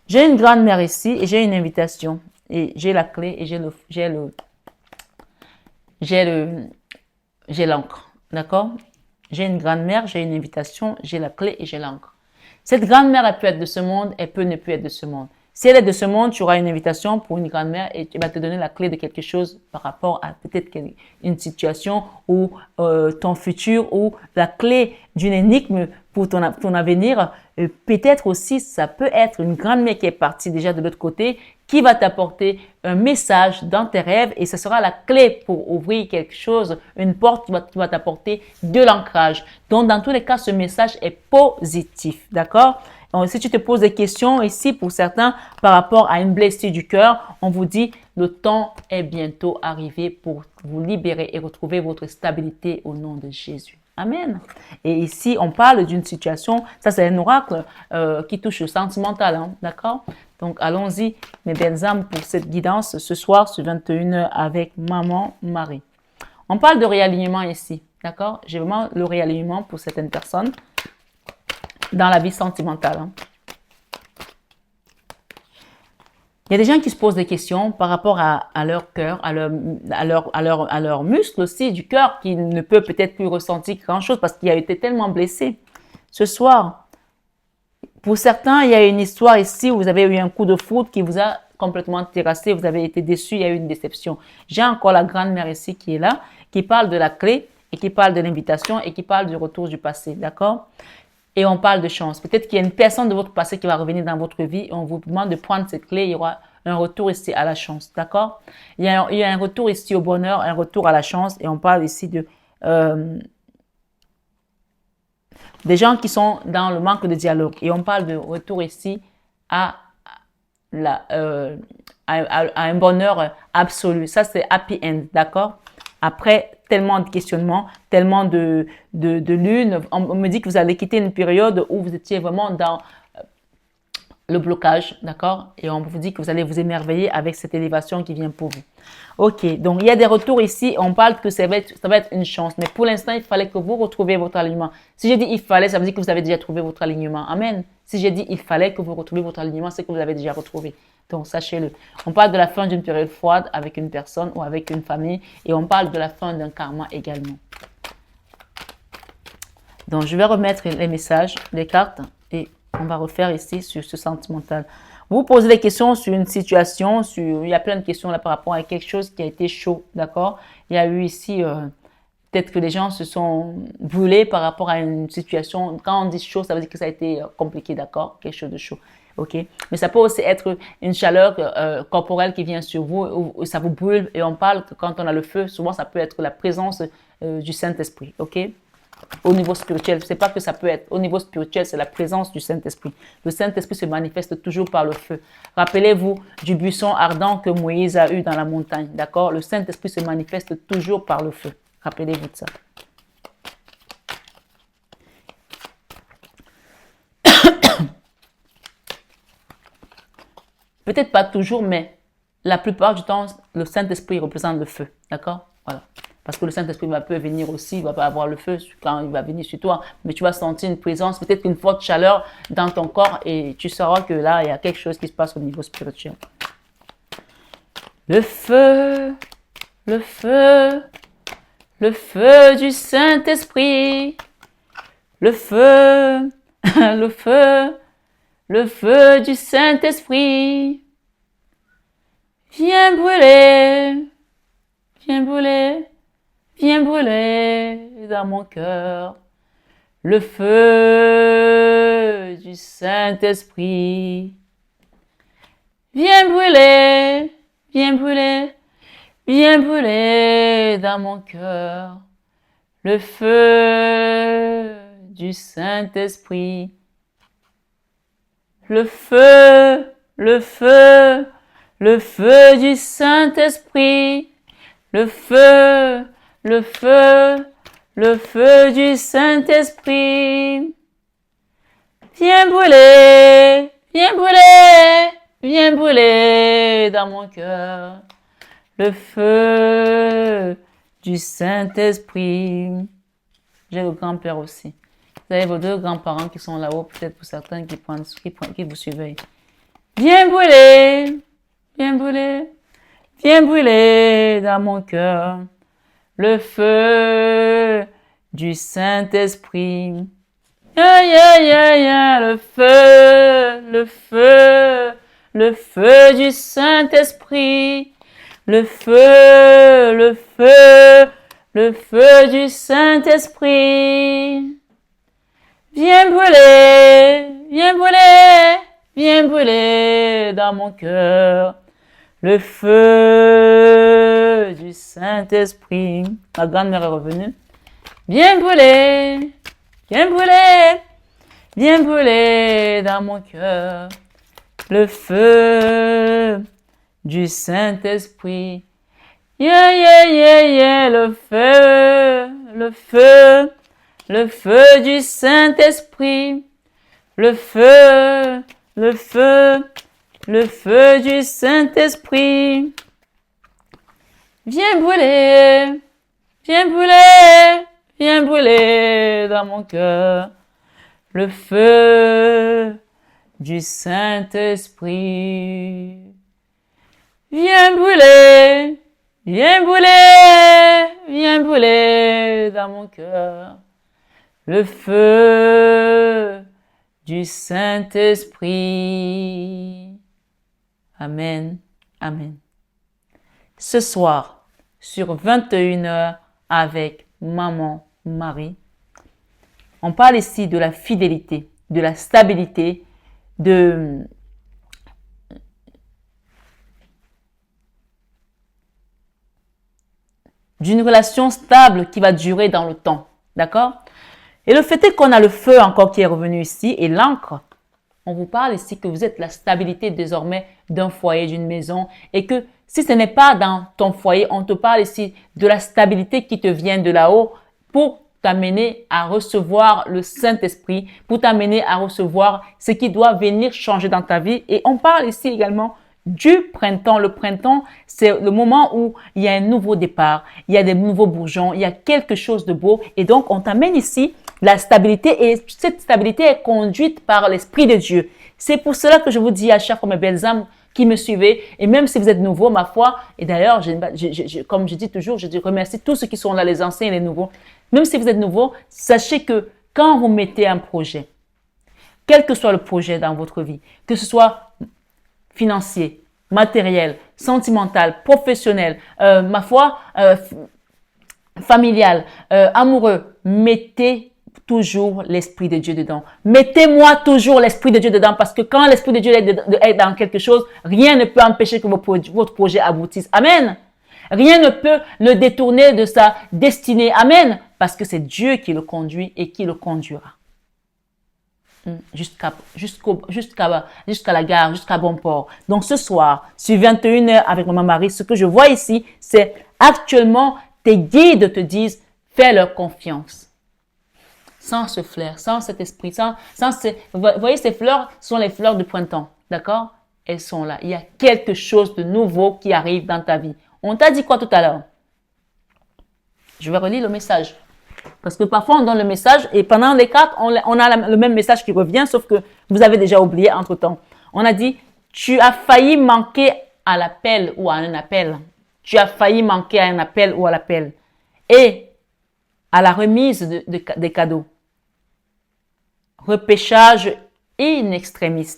J'ai une grand-mère ici et j'ai une invitation. Et j'ai la clé et j'ai l'encre. D'accord? J'ai une grand-mère, j'ai une invitation, j'ai la clé et j'ai l'encre. Cette grand-mère, elle peut être de ce monde, elle peut ne plus être de ce monde. Si elle est de ce monde, tu auras une invitation pour une grand-mère et elle va te donner la clé de quelque chose par rapport à peut-être une situation ou ton futur ou la clé d'une énigme pour ton avenir. Peut-être aussi, ça peut être une grand-mère qui est partie déjà de l'autre côté qui va t'apporter un message dans tes rêves et ce sera la clé pour ouvrir quelque chose, une porte qui va t'apporter de l'ancrage. Donc, dans tous les cas, ce message est positif. D'accord? Si tu te poses des questions ici, pour certains, par rapport à une blessure du cœur, on vous dit le temps est bientôt arrivé pour vous libérer et retrouver votre stabilité au nom de Jésus. Amen. Et ici, on parle d'une situation, ça c'est un oracle qui touche le sentimental, hein, d'accord? Donc, allons-y, mes belles âmes, pour cette guidance ce soir sur 21h avec Maman Marie. On parle de réalignement ici, d'accord? J'ai vraiment le réalignement pour certaines personnes dans la vie sentimentale. Hein. Il y a des gens qui se posent des questions par rapport à leur cœur, à leur muscle aussi du cœur qui ne peut peut-être plus ressentir grand-chose parce qu'il a été tellement blessé. Ce soir, pour certains, il y a une histoire ici où vous avez eu un coup de foudre qui vous a complètement terrassé, vous avez été déçu, il y a eu une déception. J'ai encore la grand-mère ici qui est là, qui parle de la clé et qui parle de l'invitation et qui parle du retour du passé, d'accord? Et on parle de chance. Peut-être qu'il y a une personne de votre passé qui va revenir dans votre vie et on vous demande de prendre cette clé. Il y aura un retour ici à la chance. D'accord? Il y a un retour ici au bonheur, un retour à la chance. Et on parle ici de des gens qui sont dans le manque de dialogue. Et on parle de retour ici à un bonheur absolu. Ça, c'est happy end. D'accord? Après tellement de questionnements, tellement de lunes, on me dit que vous allez quitter une période où vous étiez vraiment dans le blocage, d'accord? Et on vous dit que vous allez vous émerveiller avec cette élévation qui vient pour vous. Ok, donc il y a des retours ici, on parle que ça va être une chance, mais pour l'instant, il fallait que vous retrouviez votre alignement. Si j'ai dit il fallait, ça veut dire que vous avez déjà trouvé votre alignement. Amen. Si j'ai dit il fallait que vous retrouviez votre alignement, c'est que vous l'avez déjà retrouvé. Donc, sachez-le. On parle de la fin d'une période froide avec une personne ou avec une famille et on parle de la fin d'un karma également. Donc, je vais remettre les messages, les cartes et on va refaire ici sur ce sentimental. Vous posez des questions sur une situation, il y a plein de questions là par rapport à quelque chose qui a été chaud, d'accord? Il y a eu ici, peut-être que les gens se sont brûlés par rapport à une situation. Quand on dit chaud, ça veut dire que ça a été compliqué, d'accord? Quelque chose de chaud. Ok, mais ça peut aussi être une chaleur corporelle qui vient sur vous, où ça vous brûle. Et on parle que quand on a le feu, souvent ça peut être la présence du Saint-Esprit. Ok, au niveau spirituel, c'est pas que ça peut être. Au niveau spirituel, c'est la présence du Saint-Esprit. Le Saint-Esprit se manifeste toujours par le feu. Rappelez-vous du buisson ardent que Moïse a eu dans la montagne. D'accord, le Saint-Esprit se manifeste toujours par le feu. Rappelez-vous de ça. Peut-être pas toujours, mais la plupart du temps, le Saint-Esprit représente le feu. D'accord? Voilà. Parce que le Saint-Esprit peut venir aussi, il va pas avoir le feu quand il va venir sur toi, mais tu vas sentir une présence, peut-être une forte chaleur dans ton corps et tu sauras que là, il y a quelque chose qui se passe au niveau spirituel. Le feu, le feu du Saint-Esprit, le feu, le feu, le feu du Saint-Esprit. Viens brûler, viens brûler, viens brûler dans mon cœur. Le feu du Saint-Esprit. Viens brûler, viens brûler, viens brûler dans mon cœur. Le feu du Saint-Esprit. Le feu, le feu, le feu du Saint-Esprit. Le feu, le feu, le feu du Saint-Esprit. Viens brûler, viens brûler, viens brûler dans mon cœur. Le feu du Saint-Esprit. J'ai le grand-père aussi. Vous avez vos deux grands-parents qui sont là-haut, peut-être pour certains qui vous surveillent. Viens brûler, viens brûler, viens brûler dans mon cœur. Le feu du Saint-Esprit. Ya, ya, ya, ya, le feu, le feu, le feu du Saint-Esprit. Le feu, le feu, le feu du Saint-Esprit. Viens brûler, viens brûler, viens brûler dans mon cœur. Le feu du Saint-Esprit. Ma grand-mère est revenue. Viens brûler, viens brûler, viens brûler dans mon cœur. Le feu du Saint-Esprit. Yeah, yeah, yeah, yeah, le feu, le feu, le feu du Saint-Esprit. Le feu, le feu, le feu du Saint-Esprit. Viens brûler, viens brûler, viens brûler dans mon cœur. Le feu du Saint-Esprit. Viens brûler, viens brûler, viens brûler dans mon cœur. Le feu du Saint-Esprit. Amen, amen. Ce soir, sur 21h avec Maman Marie, on parle ici de la fidélité, de la stabilité, d'une relation stable qui va durer dans le temps. D'accord? Et le fait est qu'on a le feu encore qui est revenu ici et l'encre. On vous parle ici que vous êtes la stabilité désormais d'un foyer, d'une maison et que si ce n'est pas dans ton foyer, on te parle ici de la stabilité qui te vient de là-haut pour t'amener à recevoir le Saint-Esprit, pour t'amener à recevoir ce qui doit venir changer dans ta vie. Et on parle ici également du printemps. Le printemps, c'est le moment où il y a un nouveau départ, il y a des nouveaux bourgeons, il y a quelque chose de beau. Et donc, on t'amène ici la stabilité et cette stabilité est conduite par l'Esprit de Dieu. C'est pour cela que je vous dis à chaque fois, mes belles âmes qui me suivez, et même si vous êtes nouveaux, ma foi, et d'ailleurs, comme je dis toujours, je remercie tous ceux qui sont là, les anciens et les nouveaux. Même si vous êtes nouveaux, sachez que quand vous mettez un projet, quel que soit le projet dans votre vie, que ce soit financier, matériel, sentimental, professionnel, ma foi, familial, amoureux, mettez toujours l'Esprit de Dieu dedans. Mettez-moi toujours l'Esprit de Dieu dedans parce que quand l'Esprit de Dieu est dans quelque chose, rien ne peut empêcher que votre projet aboutisse. Amen. Rien ne peut le détourner de sa destinée. Amen. Parce que c'est Dieu qui le conduit et qui le conduira. Jusqu'à la gare, jusqu'à bon port. Donc ce soir, sur 21h avec Maman Marie, ce que je vois ici, c'est actuellement tes guides te disent, fais leur confiance. Sans ce flair, sans cet esprit, vous voyez, ces fleurs sont les fleurs du printemps, d'accord? Elles sont là. Il y a quelque chose de nouveau qui arrive dans ta vie. On t'a dit quoi tout à l'heure? Je vais relire le message. Parce que parfois, on donne le message et pendant les 4, on a le même message qui revient, sauf que vous avez déjà oublié entre-temps. On a dit, tu as failli manquer à l'appel ou à un appel. Tu as failli manquer à un appel ou à l'appel. Et à la remise des cadeaux. Repêchage in extremis.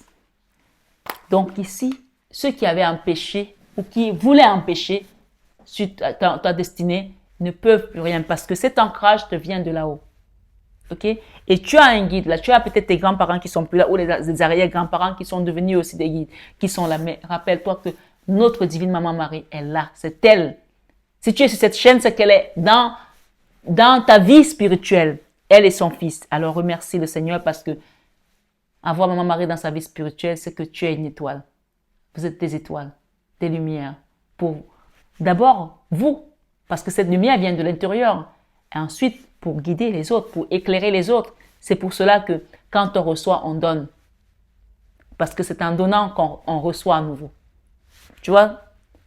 Donc ici, ceux qui avaient empêché ou qui voulaient empêcher ta destinée ne peuvent plus rien parce que cet ancrage te vient de là-haut. Ok? Et tu as un guide là, tu as peut-être tes grands-parents qui sont plus là ou les arrière-grands-parents qui sont devenus aussi des guides, qui sont là. Mais rappelle-toi que notre divine maman Marie est là, c'est elle. Si tu es sur cette chaîne, c'est qu'elle est dans ta vie spirituelle. Elle et son fils. Alors remercie le Seigneur parce que avoir maman Marie dans sa vie spirituelle, c'est que tu es une étoile. Vous êtes des étoiles, des lumières. Pour d'abord vous, parce que cette lumière vient de l'intérieur. Et ensuite, pour guider les autres, pour éclairer les autres. C'est pour cela que quand on reçoit, on donne. Parce que c'est en donnant qu'on reçoit à nouveau. Tu vois?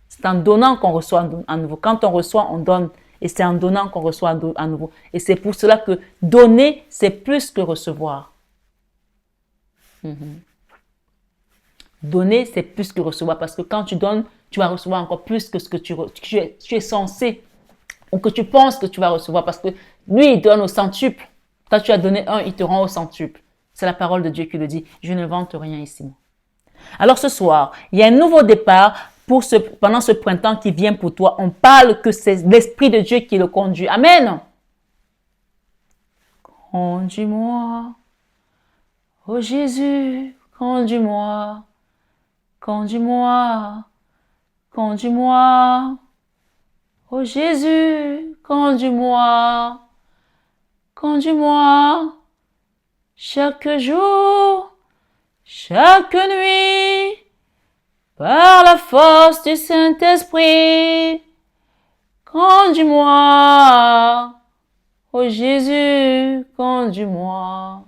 C'est en donnant qu'on reçoit à nouveau. Quand on reçoit, on donne. Et c'est en donnant qu'on reçoit à nouveau. Et c'est pour cela que donner, c'est plus que recevoir. Donner, c'est plus que recevoir. Parce que quand tu donnes, tu vas recevoir encore plus que ce que tu es censé ou que tu penses que tu vas recevoir. Parce que lui, il donne au centuple. Quand tu as donné un, il te rend au centuple. C'est la parole de Dieu qui le dit. Je ne vante rien ici. Alors ce soir, il y a un nouveau départ pendant ce printemps qui vient pour toi. On parle que c'est l'Esprit de Dieu qui le conduit. Amen. Conduis-moi, ô Jésus, conduis-moi, conduis-moi, conduis-moi, ô Jésus, conduis-moi, conduis-moi, chaque jour, chaque nuit, par la force du Saint-Esprit, conduis-moi, ô Jésus, conduis-moi.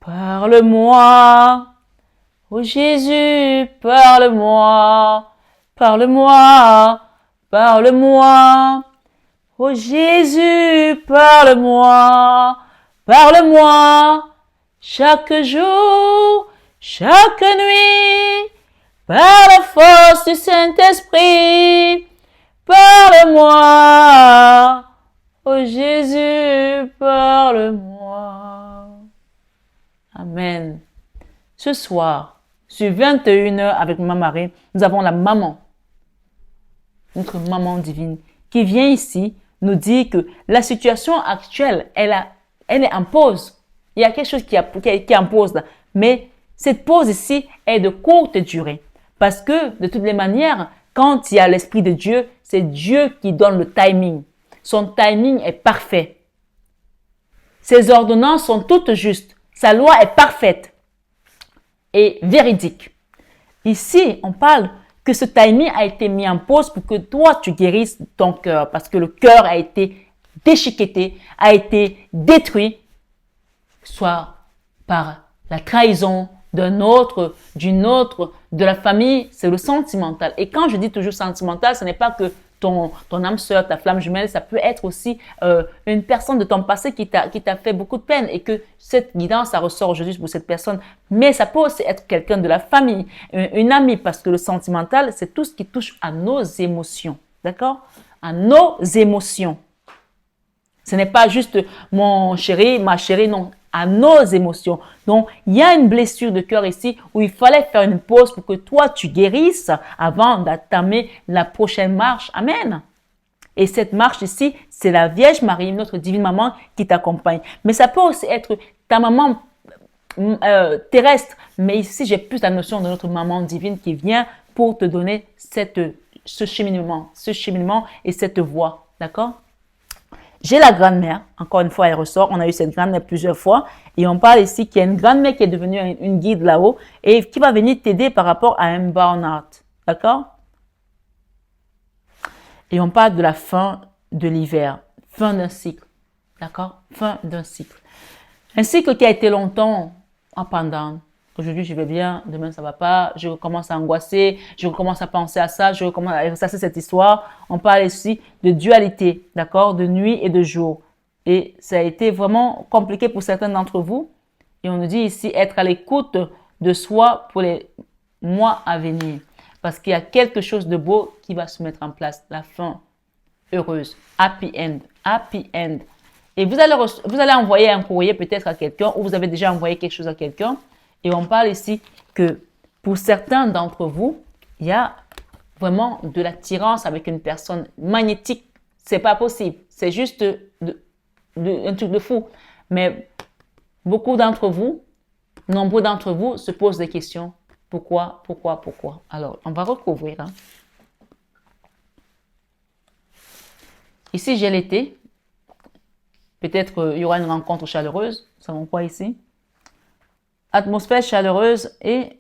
Parle-moi, ô Jésus, parle-moi, parle-moi, parle-moi, ô Jésus, parle-moi, parle-moi, chaque jour, chaque nuit, par la force du Saint-Esprit, parle-moi, ô Jésus, parle-moi. Amen. Ce soir, sur 21h avec Maman Marie, nous avons la maman, notre maman divine, qui vient ici nous dire que la situation actuelle, elle est en pause. Il y a quelque chose qui est en pause là. Mais cette pause ici est de courte durée. Parce que, de toutes les manières, quand il y a l'Esprit de Dieu, c'est Dieu qui donne le timing. Son timing est parfait. Ses ordonnances sont toutes justes. Sa loi est parfaite et véridique. Ici, on parle que ce timing a été mis en pause pour que toi, tu guérisses ton cœur. Parce que le cœur a été déchiqueté, a été détruit, soit par la trahison d'une autre, de la famille, c'est le sentimental. Et quand je dis toujours sentimental, ce n'est pas que ton âme sœur, ta flamme jumelle, ça peut être aussi une personne de ton passé qui t'a fait beaucoup de peine et que cette guidance, ça ressort aujourd'hui pour cette personne. Mais ça peut aussi être quelqu'un de la famille, une amie, parce que le sentimental, c'est tout ce qui touche à nos émotions. D'accord? À nos émotions. Ce n'est pas juste mon chéri, ma chérie, non. À nos émotions. Donc, il y a une blessure de cœur ici où il fallait faire une pause pour que toi, tu guérisses avant d'entamer la prochaine marche. Amen. Et cette marche ici, c'est la Vierge Marie, notre divine maman, qui t'accompagne. Mais ça peut aussi être ta maman terrestre. Mais ici, j'ai plus la notion de notre maman divine qui vient pour te donner ce cheminement et cette voie. D'accord? J'ai la grand-mère, encore une fois, elle ressort. On a eu cette grand-mère plusieurs fois. Et on parle ici qu'il y a une grand-mère qui est devenue une guide là-haut et qui va venir t'aider par rapport à un burn-out. D'accord? Et on parle de la fin de l'hiver, fin d'un cycle. D'accord? Fin d'un cycle. Un cycle qui a été longtemps en pendant. Aujourd'hui, je vais bien, demain, ça va pas. Je recommence à angoisser, je recommence à penser à ça, je recommence à ressasser cette histoire. On parle ici de dualité, d'accord? De nuit et de jour. Et ça a été vraiment compliqué pour certains d'entre vous. Et on nous dit ici être à l'écoute de soi pour les mois à venir. Parce qu'il y a quelque chose de beau qui va se mettre en place. La fin heureuse. Happy end. Happy end. Et vous allez envoyer un courrier peut-être à quelqu'un ou vous avez déjà envoyé quelque chose à quelqu'un. Et on parle ici que pour certains d'entre vous, il y a vraiment de l'attirance avec une personne magnétique. C'est pas possible. C'est juste un truc de fou. Mais beaucoup d'entre vous, nombreux d'entre vous se posent des questions. Pourquoi? Alors, on va recouvrir. Hein. Ici, j'ai l'été. Peut-être il y aura une rencontre chaleureuse. Nous savons quoi ici? Atmosphère chaleureuse et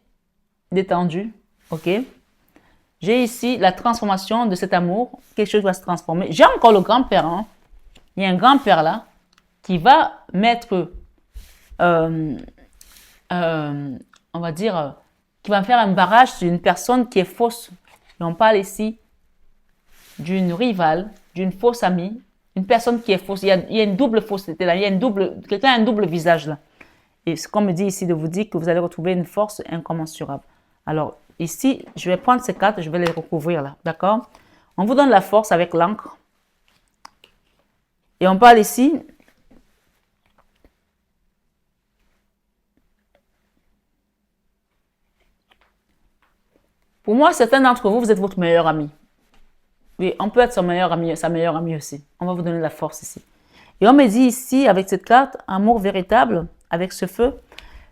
détendue. OK? J'ai ici la transformation de cet amour. Quelque chose va se transformer. J'ai encore le grand-père. Hein? Il y a un grand-père là qui va mettre, on va dire, qui va faire un barrage sur une personne qui est fausse. Et on parle ici d'une rivale, d'une fausse amie, une personne qui est fausse. Il y a une double fausseté là. Quelqu'un a un double visage là. Et ce qu'on me dit ici de vous dire que vous allez retrouver une force incommensurable. Alors, ici, je vais prendre ces cartes et je vais les recouvrir là. D'accord? On vous donne la force avec l'encre. Et on parle ici pour moi, certains d'entre vous, vous êtes votre meilleur ami. Oui, on peut être son meilleur ami, sa meilleure amie aussi. On va vous donner la force ici. Et on me dit ici, avec cette carte, amour véritable, avec ce feu.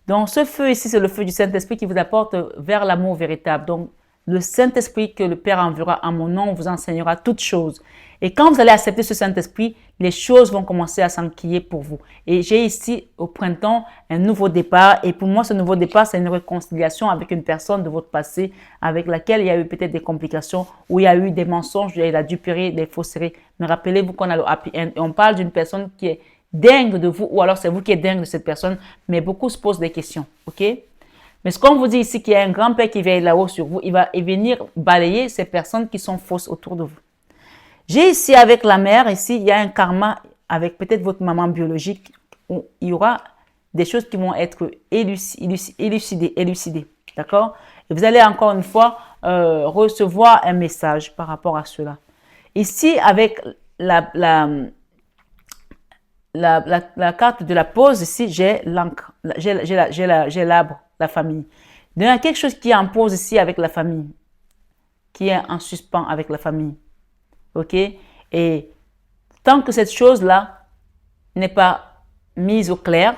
Donc, ce feu ici, c'est le feu du Saint-Esprit qui vous apporte vers l'amour véritable. Donc, le Saint-Esprit que le Père enverra en mon nom vous enseignera toutes choses. Et quand vous allez accepter ce Saint-Esprit, les choses vont commencer à s'enquiller pour vous. Et j'ai ici, au printemps, un nouveau départ. Et pour moi, ce nouveau départ, c'est une réconciliation avec une personne de votre passé avec laquelle il y a eu peut-être des complications, où il y a eu des mensonges, il y a eu la duperie, des fausseries. Mais rappelez-vous qu'on a le happy end. Et on parle d'une personne qui est dingue de vous, ou alors c'est vous qui êtes dingue de cette personne. Mais beaucoup se posent des questions. OK? Mais ce qu'on vous dit ici, qu'il y a un grand-père qui vient là-haut sur vous, il va venir balayer ces personnes qui sont fausses autour de vous. J'ai ici avec la mère, ici, il y a un karma avec peut-être votre biologique où il y aura des choses qui vont être élucidées, d'accord? Et vous allez encore une fois recevoir un message par rapport à cela. Ici, avec la carte de la pause, ici, j'ai l'encre, j'ai l'arbre, la famille. Donc, il y a quelque chose qui est en pause ici avec la famille, qui est en suspens avec la famille. OK? Et tant que cette chose-là n'est pas mise au clair,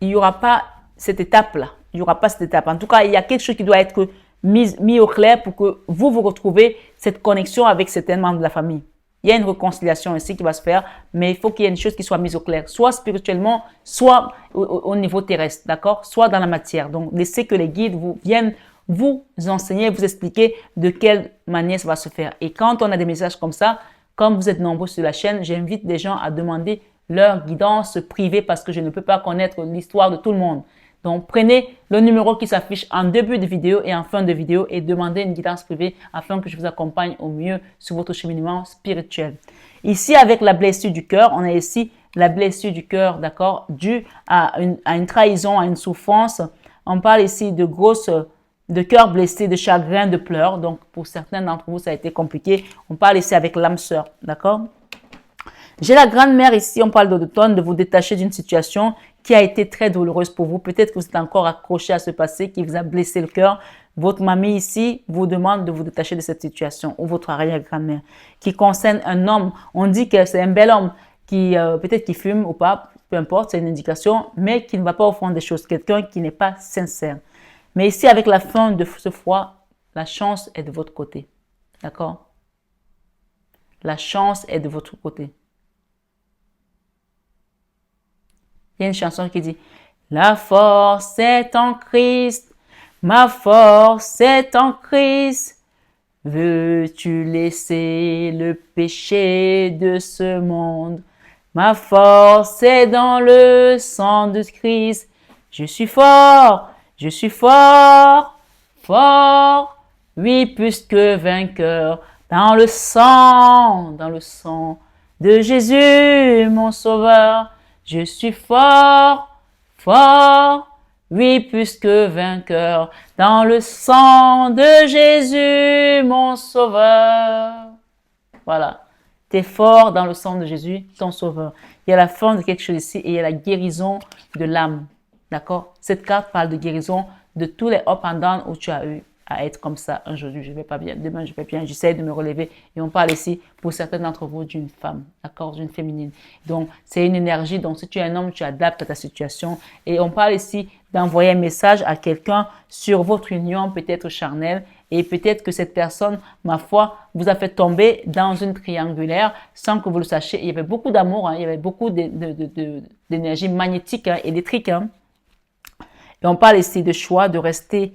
il n'y aura pas cette étape-là. Il n'y aura pas cette étape. En tout cas, il y a quelque chose qui doit être mis au clair pour que vous retrouvez cette connexion avec certains membres de la famille. Il y a une réconciliation ici qui va se faire, mais il faut qu'il y ait une chose qui soit mise au clair, soit spirituellement, soit au niveau terrestre, d'accord? Soit dans la matière. Donc, laissez que les guides viennent vous enseigner, vous expliquer de quelle manière ça va se faire. Et quand on a des messages comme ça, comme vous êtes nombreux sur la chaîne, j'invite des gens à demander leur guidance privée parce que je ne peux pas connaître l'histoire de tout le monde. Donc, prenez le numéro qui s'affiche en début de vidéo et en fin de vidéo et demandez une guidance privée afin que je vous accompagne au mieux sur votre cheminement spirituel. Ici, avec la blessure du cœur, on a ici la blessure du cœur, d'accord, due à une trahison, à une souffrance. On parle ici de cœur blessé, de chagrin, de pleurs. Donc, pour certains d'entre vous, ça a été compliqué. On parle ici avec l'âme sœur, d'accord? J'ai la grande-mère ici, on parle d'automne, de vous détacher d'une situation qui a été très douloureuse pour vous. Peut-être que vous êtes encore accroché à ce passé qui vous a blessé le cœur. Votre mamie ici vous demande de vous détacher de cette situation, ou votre arrière-grand-mère, qui concerne un homme. On dit que c'est un bel homme qui peut-être qui fume ou pas, peu importe, c'est une indication, mais qui ne va pas au fond des choses. Quelqu'un qui n'est pas sincère. Mais ici, avec la fin de ce froid, la chance est de votre côté. D'accord? La chance est de votre côté. Il y a une chanson qui dit « La force est en Christ, ma force est en Christ. Veux-tu laisser le péché de ce monde? Ma force est dans le sang de Christ. Je suis fort, fort, oui, plus que vainqueur, dans le sang de Jésus, mon sauveur. Je suis fort, Oui, plus que vainqueur, dans le sang de Jésus, mon sauveur. Voilà. Tu es fort dans le sang de Jésus, ton sauveur. Il y a la fin de quelque chose ici et il y a la guérison de l'âme. D'accord? Cette carte parle de guérison de tous les up and down où tu as eu à être comme ça. Aujourd'hui, je ne vais pas bien. Demain, je vais bien. J'essaie de me relever. Et on parle ici, pour certains d'entre vous, d'une femme. D'accord? D'une féminine. Donc, c'est une énergie. Donc, si tu es un homme, tu adaptes à ta situation. Et on parle ici d'envoyer un message à quelqu'un sur votre union, peut-être charnelle. Et peut-être que cette personne, ma foi, vous a fait tomber dans une triangulaire sans que vous le sachiez. Il y avait beaucoup d'amour, hein, il y avait beaucoup d'énergie magnétique, hein, électrique. Hein. Et on parle ici de choix, de rester,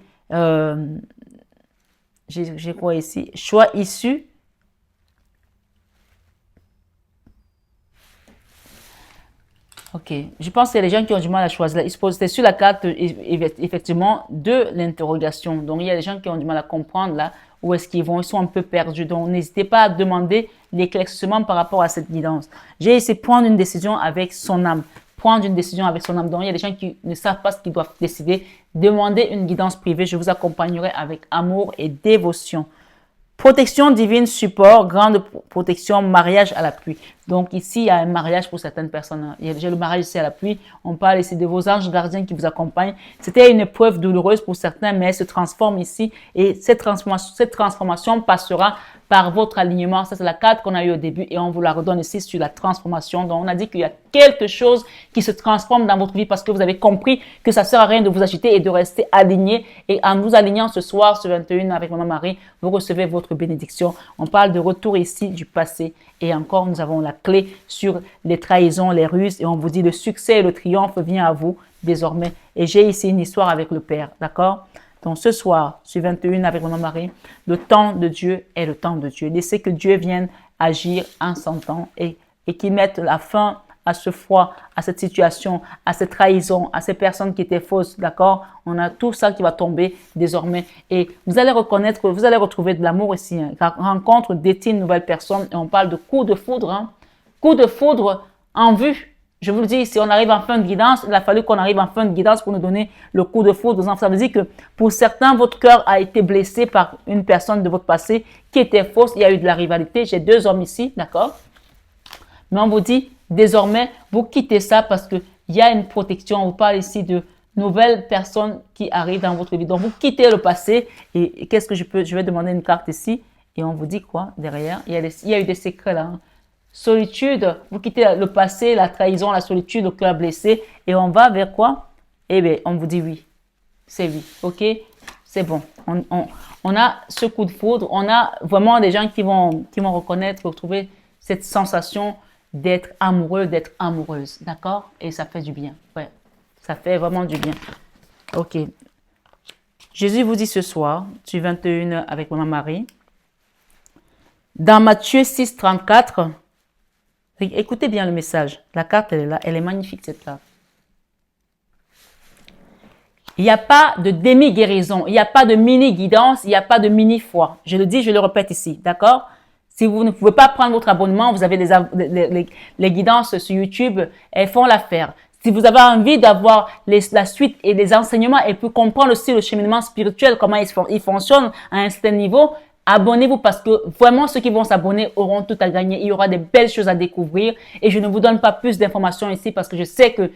j'ai quoi ici? Choix issu. Ok, je pense qu'il y a des gens qui ont du mal à choisir. C'est sur la carte, effectivement, de l'interrogation. Donc, il y a des gens qui ont du mal à comprendre là où est-ce qu'ils vont. Ils sont un peu perdus. Donc, n'hésitez pas à demander l'éclaircissement par rapport à cette guidance. J'ai essayé de prendre une décision avec son âme. Prendre une décision avec son âme. Donc, il y a des gens qui ne savent pas ce qu'ils doivent décider. Demandez une guidance privée. Je vous accompagnerai avec amour et dévotion. Protection divine, support, grande protection, mariage à l'appui. Donc ici, il y a un mariage pour certaines personnes. J'ai le mariage ici à l'appui. On parle ici de vos anges gardiens qui vous accompagnent. C'était une épreuve douloureuse pour certains, mais elle se transforme ici. Et cette transformation passera par votre alignement. Ça, c'est la carte qu'on a eue au début et on vous la redonne ici sur la transformation. Donc, on a dit qu'il y a quelque chose qui se transforme dans votre vie parce que vous avez compris que ça ne sert à rien de vous agiter et de rester aligné. Et en vous alignant ce soir, ce 21 avec Maman Marie, vous recevez votre bénédiction. On parle de retour ici du passé. Et encore, nous avons la clé sur les trahisons, les ruses. Et on vous dit le succès et le triomphe vient à vous désormais. Et j'ai ici une histoire avec le Père. D'accord? Donc ce soir, sur 21 avec Maman Marie, le temps de Dieu est le temps de Dieu. Laissez que Dieu vienne agir en son temps et qu'il mette la fin à ce froid, à cette situation, à cette trahison, à ces personnes qui étaient fausses, d'accord? On a tout ça qui va tomber désormais et vous allez reconnaître, vous allez retrouver de l'amour ici. Hein. Rencontre d'été une nouvelle personne et on parle de coup de foudre, hein? Coup de foudre en vue. Je vous le dis, si on arrive en fin de guidance, il a fallu qu'on arrive en fin de guidance pour nous donner le coup de foudre. Ça veut dire que pour certains, votre cœur a été blessé par une personne de votre passé qui était fausse. Il y a eu de la rivalité. J'ai 2 hommes ici, d'accord? Mais on vous dit, désormais, vous quittez ça parce qu'il y a une protection. On vous parle ici de nouvelles personnes qui arrivent dans votre vie. Donc, vous quittez le passé. Et qu'est-ce que je vais demander une carte ici. Et on vous dit quoi derrière? Il y a eu des secrets là. Hein. Solitude, vous quittez le passé, la trahison, la solitude, le cœur blessé. Et on va vers quoi? Eh bien, on vous dit oui. C'est oui. OK? C'est bon. On a ce coup de foudre. On a vraiment des gens qui vont reconnaître, retrouver cette sensation d'être amoureux, d'être amoureuse. D'accord? Et ça fait du bien. Ouais. Ça fait vraiment du bien. OK. Jésus vous dit ce soir, du 21 avec Maman Marie, dans Matthieu 6, 34, écoutez bien le message. La carte, elle est là. Elle est magnifique, cette carte. Il n'y a pas de demi-guérison. Il n'y a pas de mini-guidance. Il n'y a pas de mini-foi. Je le dis, je le répète ici. D'accord? Si vous ne pouvez pas prendre votre abonnement, vous avez les guidances sur YouTube. Elles font l'affaire. Si vous avez envie d'avoir la suite et les enseignements et pour comprendre aussi le cheminement spirituel, comment il fonctionne à un certain niveau, abonnez-vous parce que vraiment ceux qui vont s'abonner auront tout à gagner. Il y aura des belles choses à découvrir et je ne vous donne pas plus d'informations ici parce que je sais que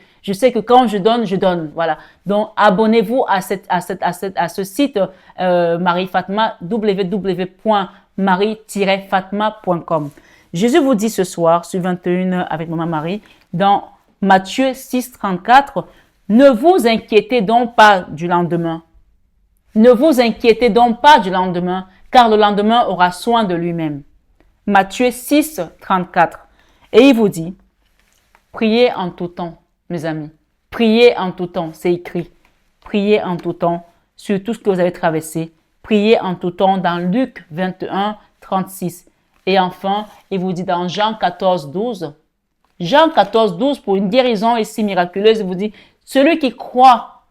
quand je donne, je donne. Voilà. Donc abonnez-vous à ce site Marie Fatma, www.marie-fatma.com. Jésus vous dit ce soir sur 21 avec Maman Marie dans Matthieu 6, 34, ne vous inquiétez donc pas du lendemain. Ne vous inquiétez donc pas du lendemain, car le lendemain aura soin de lui-même. Matthieu 6, 34. Et il vous dit, priez en tout temps, mes amis. Priez en tout temps, c'est écrit. Priez en tout temps sur tout ce que vous avez traversé. Priez en tout temps dans Luc 21, 36. Et enfin, il vous dit dans Jean 14, 12. Jean 14, 12, pour une guérison ici miraculeuse, il vous dit, celui qui croit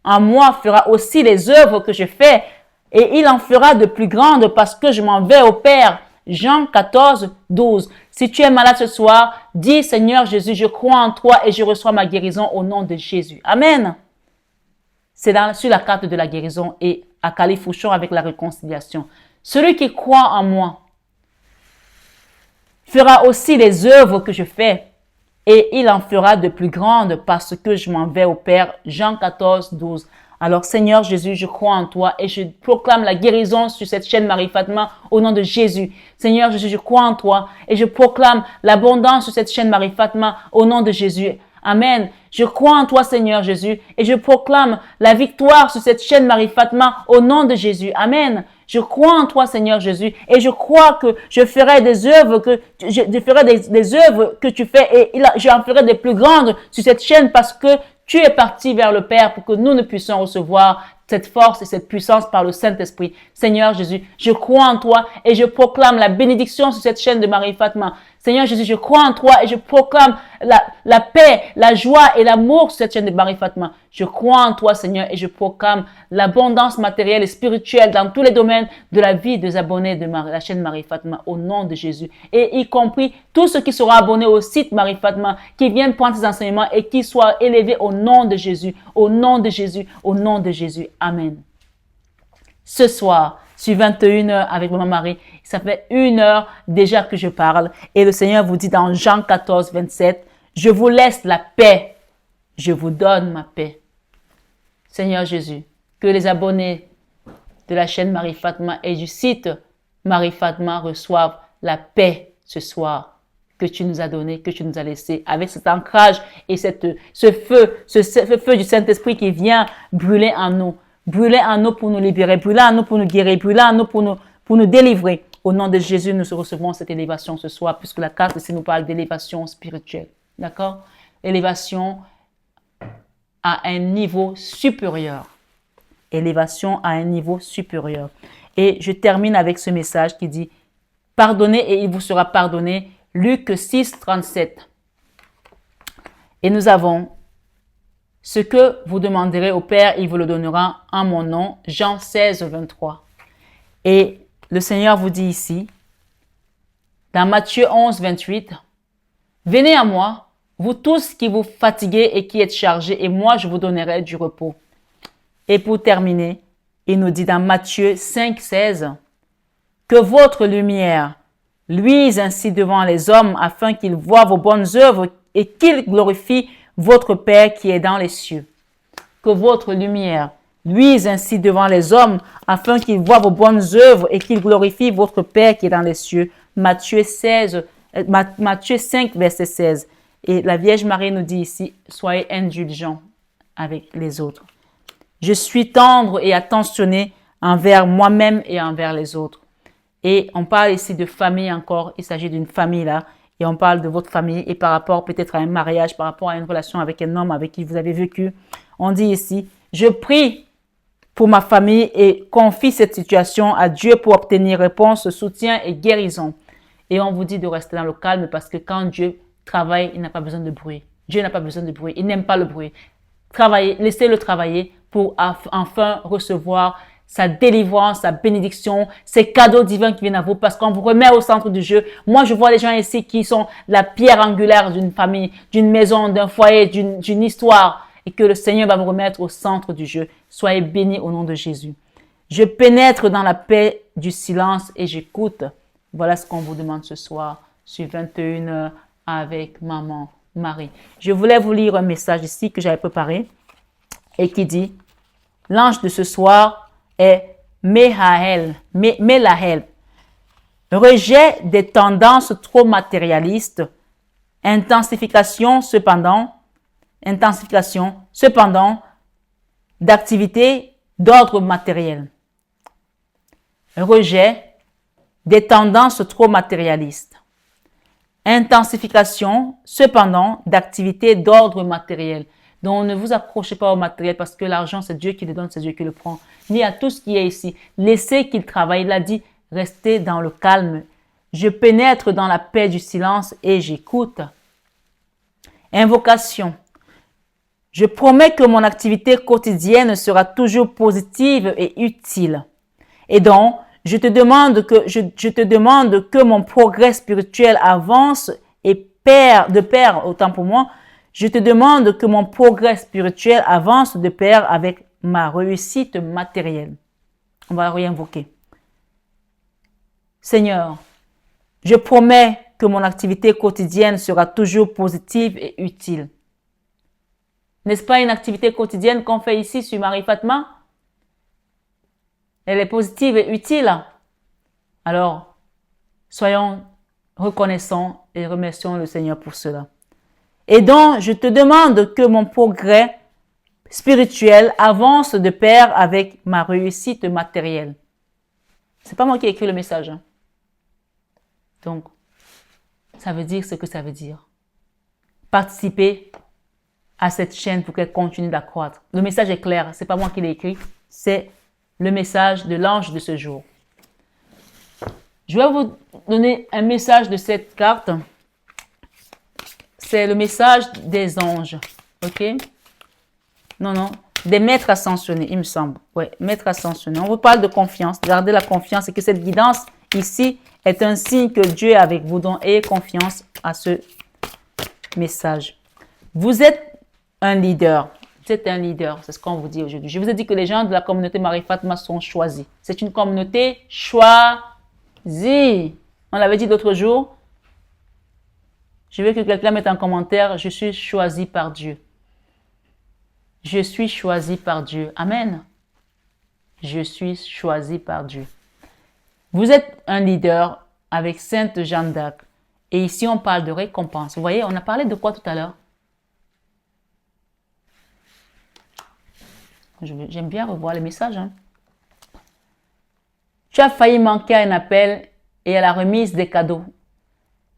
en moi fera aussi les œuvres que je fais et il en fera de plus grandes parce que je m'en vais au Père. Jean 14, 12. Si tu es malade ce soir, dis Seigneur Jésus, je crois en toi et je reçois ma guérison au nom de Jésus. Amen. C'est sur la carte de la guérison et à califourchon avec la réconciliation. Celui qui croit en moi fera aussi les œuvres que je fais et il en fera de plus grandes parce que je m'en vais au Père. Jean 14, 12. Alors Seigneur Jésus, je crois en toi et je proclame la guérison sur cette chaîne Marie-Fatma au nom de Jésus. Seigneur Jésus, je crois en toi et je proclame l'abondance sur cette chaîne Marie-Fatma au nom de Jésus. Amen. Je crois en toi, Seigneur Jésus, et je proclame la victoire sur cette chaîne Marie-Fatma au nom de Jésus. Amen. Je crois en toi, Seigneur Jésus, et je crois que je ferai des œuvres des œuvres que tu fais et j'en ferai des plus grandes sur cette chaîne parce que tu es parti vers le Père pour que nous ne puissions recevoir cette force et cette puissance par le Saint-Esprit. Seigneur Jésus, je crois en toi et je proclame la bénédiction sur cette chaîne de Marie-Fatma. Seigneur Jésus, je crois en toi et je proclame la paix, la joie et l'amour sur cette chaîne de Marie-Fatma. Je crois en toi, Seigneur, et je proclame l'abondance matérielle et spirituelle dans tous les domaines de la vie des abonnés de la chaîne Marie-Fatma au nom de Jésus. Et y compris tous ceux qui seront abonnés au site Marie-Fatma, qui viennent prendre ces enseignements et qui soient élevés au nom de Jésus, au nom de Jésus, au nom de Jésus. Amen. Ce soir, sur 21h avec Maman Marie, ça fait 1 heure déjà que je parle. Et le Seigneur vous dit dans Jean 14, 27, « Je vous laisse la paix, je vous donne ma paix. » Seigneur Jésus, que les abonnés de la chaîne Marie-Fatma et du site Marie-Fatma reçoivent la paix ce soir que tu nous as donné, que tu nous as laissé, avec cet ancrage et ce feu du Saint-Esprit qui vient brûler en nous. Brûler en nous pour nous libérer, brûler en nous pour nous guérir, brûler en nous pour nous délivrer. Au nom de Jésus, nous recevons cette élévation ce soir, puisque la carte ici nous parle d'élévation spirituelle. D'accord? Élévation à un niveau supérieur. Élévation à un niveau supérieur. Et je termine avec ce message qui dit « Pardonnez et il vous sera pardonné » Luc 6, 37. Et nous avons « Ce que vous demanderez au Père, il vous le donnera en mon nom » Jean 16, 23. Et le Seigneur vous dit ici, dans Matthieu 11, 28, « Venez à moi, vous tous qui vous fatiguez et qui êtes chargés, et moi je vous donnerai du repos. » Et pour terminer, il nous dit dans Matthieu 5, 16, « Que votre lumière luise ainsi devant les hommes, afin qu'ils voient vos bonnes œuvres et qu'ils glorifient votre Père qui est dans les cieux. » Que votre lumière luise ainsi devant les hommes, afin qu'ils voient vos bonnes œuvres et qu'ils glorifient votre Père qui est dans les cieux. Matthieu 5, verset 16. Et la Vierge Marie nous dit ici, soyez indulgents avec les autres. Je suis tendre et attentionné envers moi-même et envers les autres. Et on parle ici de famille encore. Il s'agit d'une famille là. Et on parle de votre famille et par rapport peut-être à un mariage, par rapport à une relation avec un homme avec qui vous avez vécu. On dit ici, je prie pour ma famille et confie cette situation à Dieu pour obtenir réponse, soutien et guérison. Et on vous dit de rester dans le calme parce que quand Dieu travaille, il n'a pas besoin de bruit. Dieu n'a pas besoin de bruit. Il n'aime pas le bruit. Travaillez, laissez-le travailler pour enfin recevoir sa délivrance, sa bénédiction, ces cadeaux divins qui viennent à vous parce qu'on vous remet au centre du jeu. Moi, je vois les gens ici qui sont la pierre angulaire d'une famille, d'une maison, d'un foyer, d'une histoire et que le Seigneur va vous remettre au centre du jeu. Soyez bénis au nom de Jésus. Je pénètre dans la paix du silence et j'écoute. Voilà ce qu'on vous demande ce soir sur 21h avec Maman Marie. Je voulais vous lire un message ici que j'avais préparé et qui dit « L'ange de ce soir est Melaël. Rejet des tendances trop matérialistes, intensification cependant d'activités d'ordre matériel. Rejet des tendances trop matérialistes. Intensification cependant d'activités d'ordre matériel. Donc, ne vous accrochez pas au matériel parce que l'argent, c'est Dieu qui le donne, c'est Dieu qui le prend. Ni à tout ce qui est ici. Laissez qu'il travaille. Il a dit, restez dans le calme. Je pénètre dans la paix du silence et j'écoute. Invocation. Je promets que mon activité quotidienne sera toujours positive et utile. Et donc, je te demande que mon progrès spirituel avance et autant pour moi. Je te demande que mon progrès spirituel avance de pair avec ma réussite matérielle. On va réinvoquer. Seigneur, je promets que mon activité quotidienne sera toujours positive et utile. N'est-ce pas une activité quotidienne qu'on fait ici sur Marie Fatma? Elle est positive et utile. Alors, soyons reconnaissants et remercions le Seigneur pour cela. Et donc, je te demande que mon progrès spirituel avance de pair avec ma réussite matérielle. C'est pas moi qui ai écrit le message. Hein. Donc, ça veut dire ce que ça veut dire. Participer à cette chaîne pour qu'elle continue d'accroître. Le message est clair. C'est pas moi qui l'ai écrit. C'est le message de l'ange de ce jour. Je vais vous donner un message de cette carte. C'est le message des anges. OK? Non. Des maîtres ascensionnés, il me semble. Oui, maîtres ascensionnés. On vous parle de confiance. Gardez la confiance et que cette guidance ici est un signe que Dieu est avec vous. Donc, ayez confiance à ce message. Vous êtes un leader. Vous êtes un leader. C'est ce qu'on vous dit aujourd'hui. Je vous ai dit que les gens de la communauté Marie Fatma sont choisis. C'est une communauté choisie. On l'avait dit l'autre jour. Je veux que quelqu'un mette en commentaire, je suis choisi par Dieu. Je suis choisi par Dieu. Amen. Je suis choisi par Dieu. Vous êtes un leader avec Sainte Jeanne d'Arc. Et ici, on parle de récompense. Vous voyez, on a parlé de quoi tout à l'heure? J'aime bien revoir les messages. Hein. Tu as failli manquer à un appel et à la remise des cadeaux.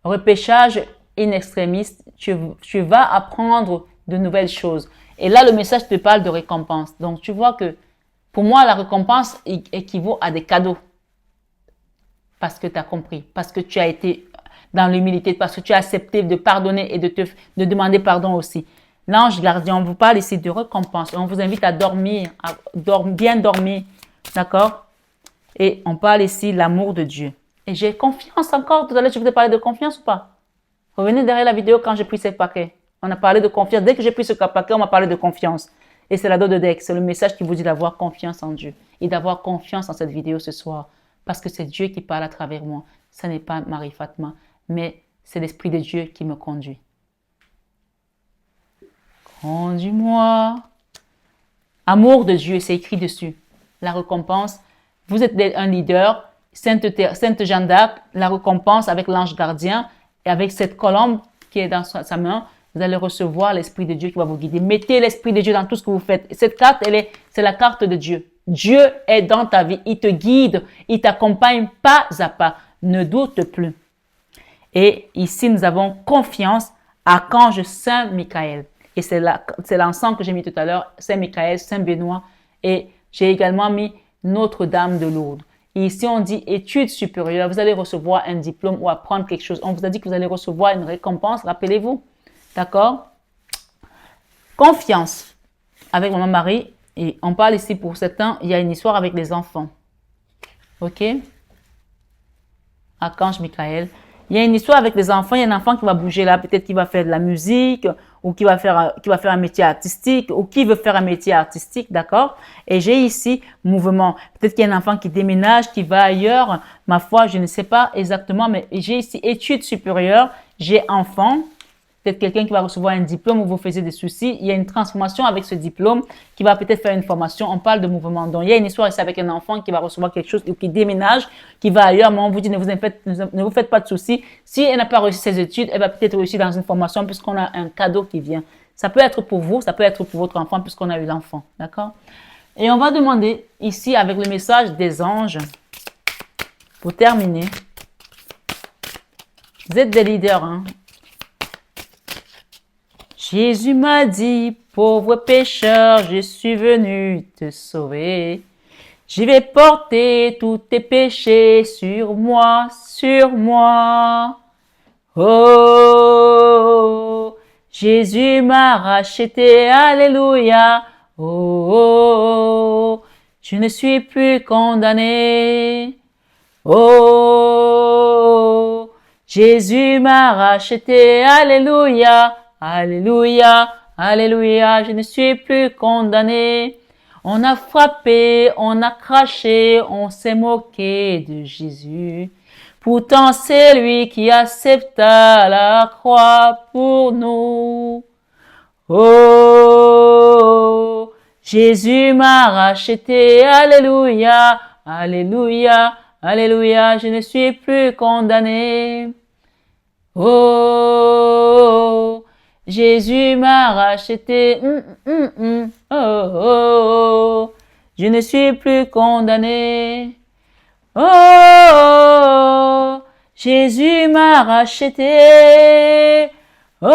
Repêchage in extremis, tu vas apprendre de nouvelles choses. Et là, le message te parle de récompense. Donc, tu vois que pour moi, la récompense équivaut à des cadeaux. Parce que tu as compris, parce que tu as été dans l'humilité, parce que tu as accepté de pardonner et de demander pardon aussi. L'ange gardien, on vous parle ici de récompense. On vous invite à dormir, bien dormir. D'accord? Et on parle ici de l'amour de Dieu. Et j'ai confiance encore. Tout à l'heure, je vous ai parlé de confiance ou pas? Revenez derrière la vidéo quand j'ai pris ce paquet. On a parlé de confiance. Dès que j'ai pris ce paquet, on m'a parlé de confiance. Et c'est la dos de deck. C'est le message qui vous dit d'avoir confiance en Dieu. Et d'avoir confiance en cette vidéo ce soir. Parce que c'est Dieu qui parle à travers moi. Ce n'est pas Marie Fatma. Mais c'est l'Esprit de Dieu qui me conduit. Conduis-moi. Amour de Dieu, c'est écrit dessus. La récompense. Vous êtes un leader. Sainte Jeanne d'Arc, la récompense avec l'ange gardien. Et avec cette colombe qui est dans sa main, vous allez recevoir l'Esprit de Dieu qui va vous guider. Mettez l'Esprit de Dieu dans tout ce que vous faites. Cette carte, c'est la carte de Dieu. Dieu est dans ta vie. Il te guide. Il t'accompagne pas à pas. Ne doute plus. Et ici, nous avons confiance à Archange Saint Michael. Et c'est l'encens que j'ai mis tout à l'heure. Saint Michael, Saint Benoît. Et j'ai également mis Notre-Dame de Lourdes. Et ici, on dit études supérieures. Vous allez recevoir un diplôme ou apprendre quelque chose. On vous a dit que vous allez recevoir une récompense. Rappelez-vous. D'accord? Confiance avec Maman Marie. Et on parle ici pour certains, il y a une histoire avec les enfants. OK? Archange Michael. Il y a une histoire avec les enfants. Il y a un enfant qui va bouger là. Peut-être qu'il va faire de la musique ou qui va faire un métier artistique ou qui veut faire un métier artistique. D'accord? Et j'ai ici mouvement. Peut-être qu'il y a un enfant qui déménage, qui va ailleurs. Ma foi, je ne sais pas exactement, mais j'ai ici études supérieures. J'ai enfant. Peut-être quelqu'un qui va recevoir un diplôme où vous faisiez des soucis. Il y a une transformation avec ce diplôme qui va peut-être faire une formation. On parle de mouvement. Donc, il y a une histoire ici avec un enfant qui va recevoir quelque chose ou qui déménage, qui va ailleurs. Mais on vous dit, ne vous faites pas de soucis. Si elle n'a pas réussi ses études, elle va peut-être réussir dans une formation puisqu'on a un cadeau qui vient. Ça peut être pour vous, ça peut être pour votre enfant puisqu'on a eu l'enfant. D'accord? Et on va demander ici avec le message des anges, pour terminer. Vous êtes des leaders, hein? Jésus m'a dit, pauvre pécheur, je suis venu te sauver. Je vais porter tous tes péchés sur moi, sur moi. Oh, Jésus m'a racheté, alléluia. Oh, je ne suis plus condamné. Oh, Jésus m'a racheté, alléluia. Alléluia, alléluia, je ne suis plus condamné. On a frappé, on a craché, on s'est moqué de Jésus. Pourtant, c'est lui qui accepta la croix pour nous. Oh, Jésus m'a racheté, alléluia, alléluia, alléluia, je ne suis plus condamné. Oh, Jésus m'a racheté, oh, oh, je ne suis plus condamné. Oh, Jésus m'a racheté. Oh,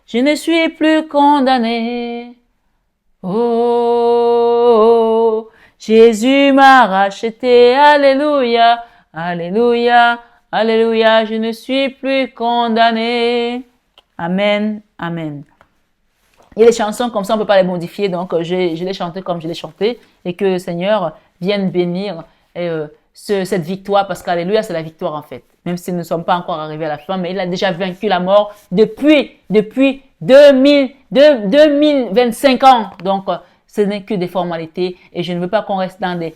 je ne suis plus condamné. Oh, Jésus m'a racheté. Alléluia, alléluia, alléluia, je ne suis plus condamné. Amen, amen. Il y a des chansons comme ça, on ne peut pas les modifier, donc je les chantais comme je les chantais, et que le Seigneur vienne bénir cette victoire, parce qu'alléluia, c'est la victoire en fait. Même si nous ne sommes pas encore arrivés à la fin, mais il a déjà vaincu la mort depuis 2025 ans. Donc, ce n'est que des formalités, et je ne veux pas qu'on reste dans des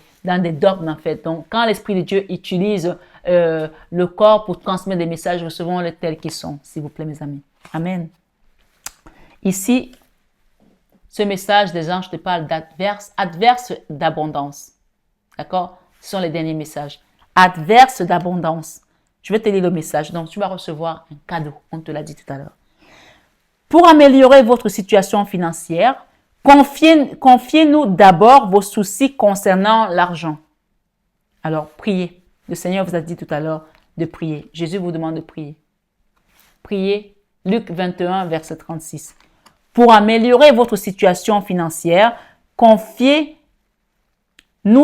dogmes en fait. Donc, quand l'Esprit de Dieu utilise le corps pour transmettre des messages, recevons-les tels qu'ils sont, s'il vous plaît mes amis. Amen. Ici, ce message des anges te parle adverse d'abondance. D'accord? Ce sont les derniers messages. Adverse d'abondance. Je vais te lire le message. Donc, tu vas recevoir un cadeau. On te l'a dit tout à l'heure. Pour améliorer votre situation financière, confiez-nous d'abord vos soucis concernant l'argent. Alors, priez. Le Seigneur vous a dit tout à l'heure de prier. Jésus vous demande de prier. Priez. Luc 21, verset 36. Pour améliorer votre situation financière, confiez-nous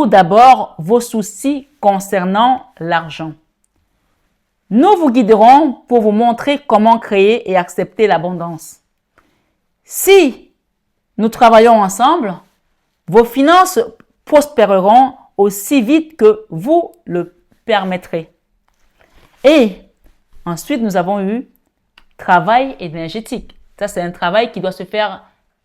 d'abord vos soucis concernant l'argent. Nous vous guiderons pour vous montrer comment créer et accepter l'abondance. Si nous travaillons ensemble, vos finances prospéreront aussi vite que vous le permettrez. Et ensuite, nous avons eu travail énergétique. Ça, c'est un travail qui doit se faire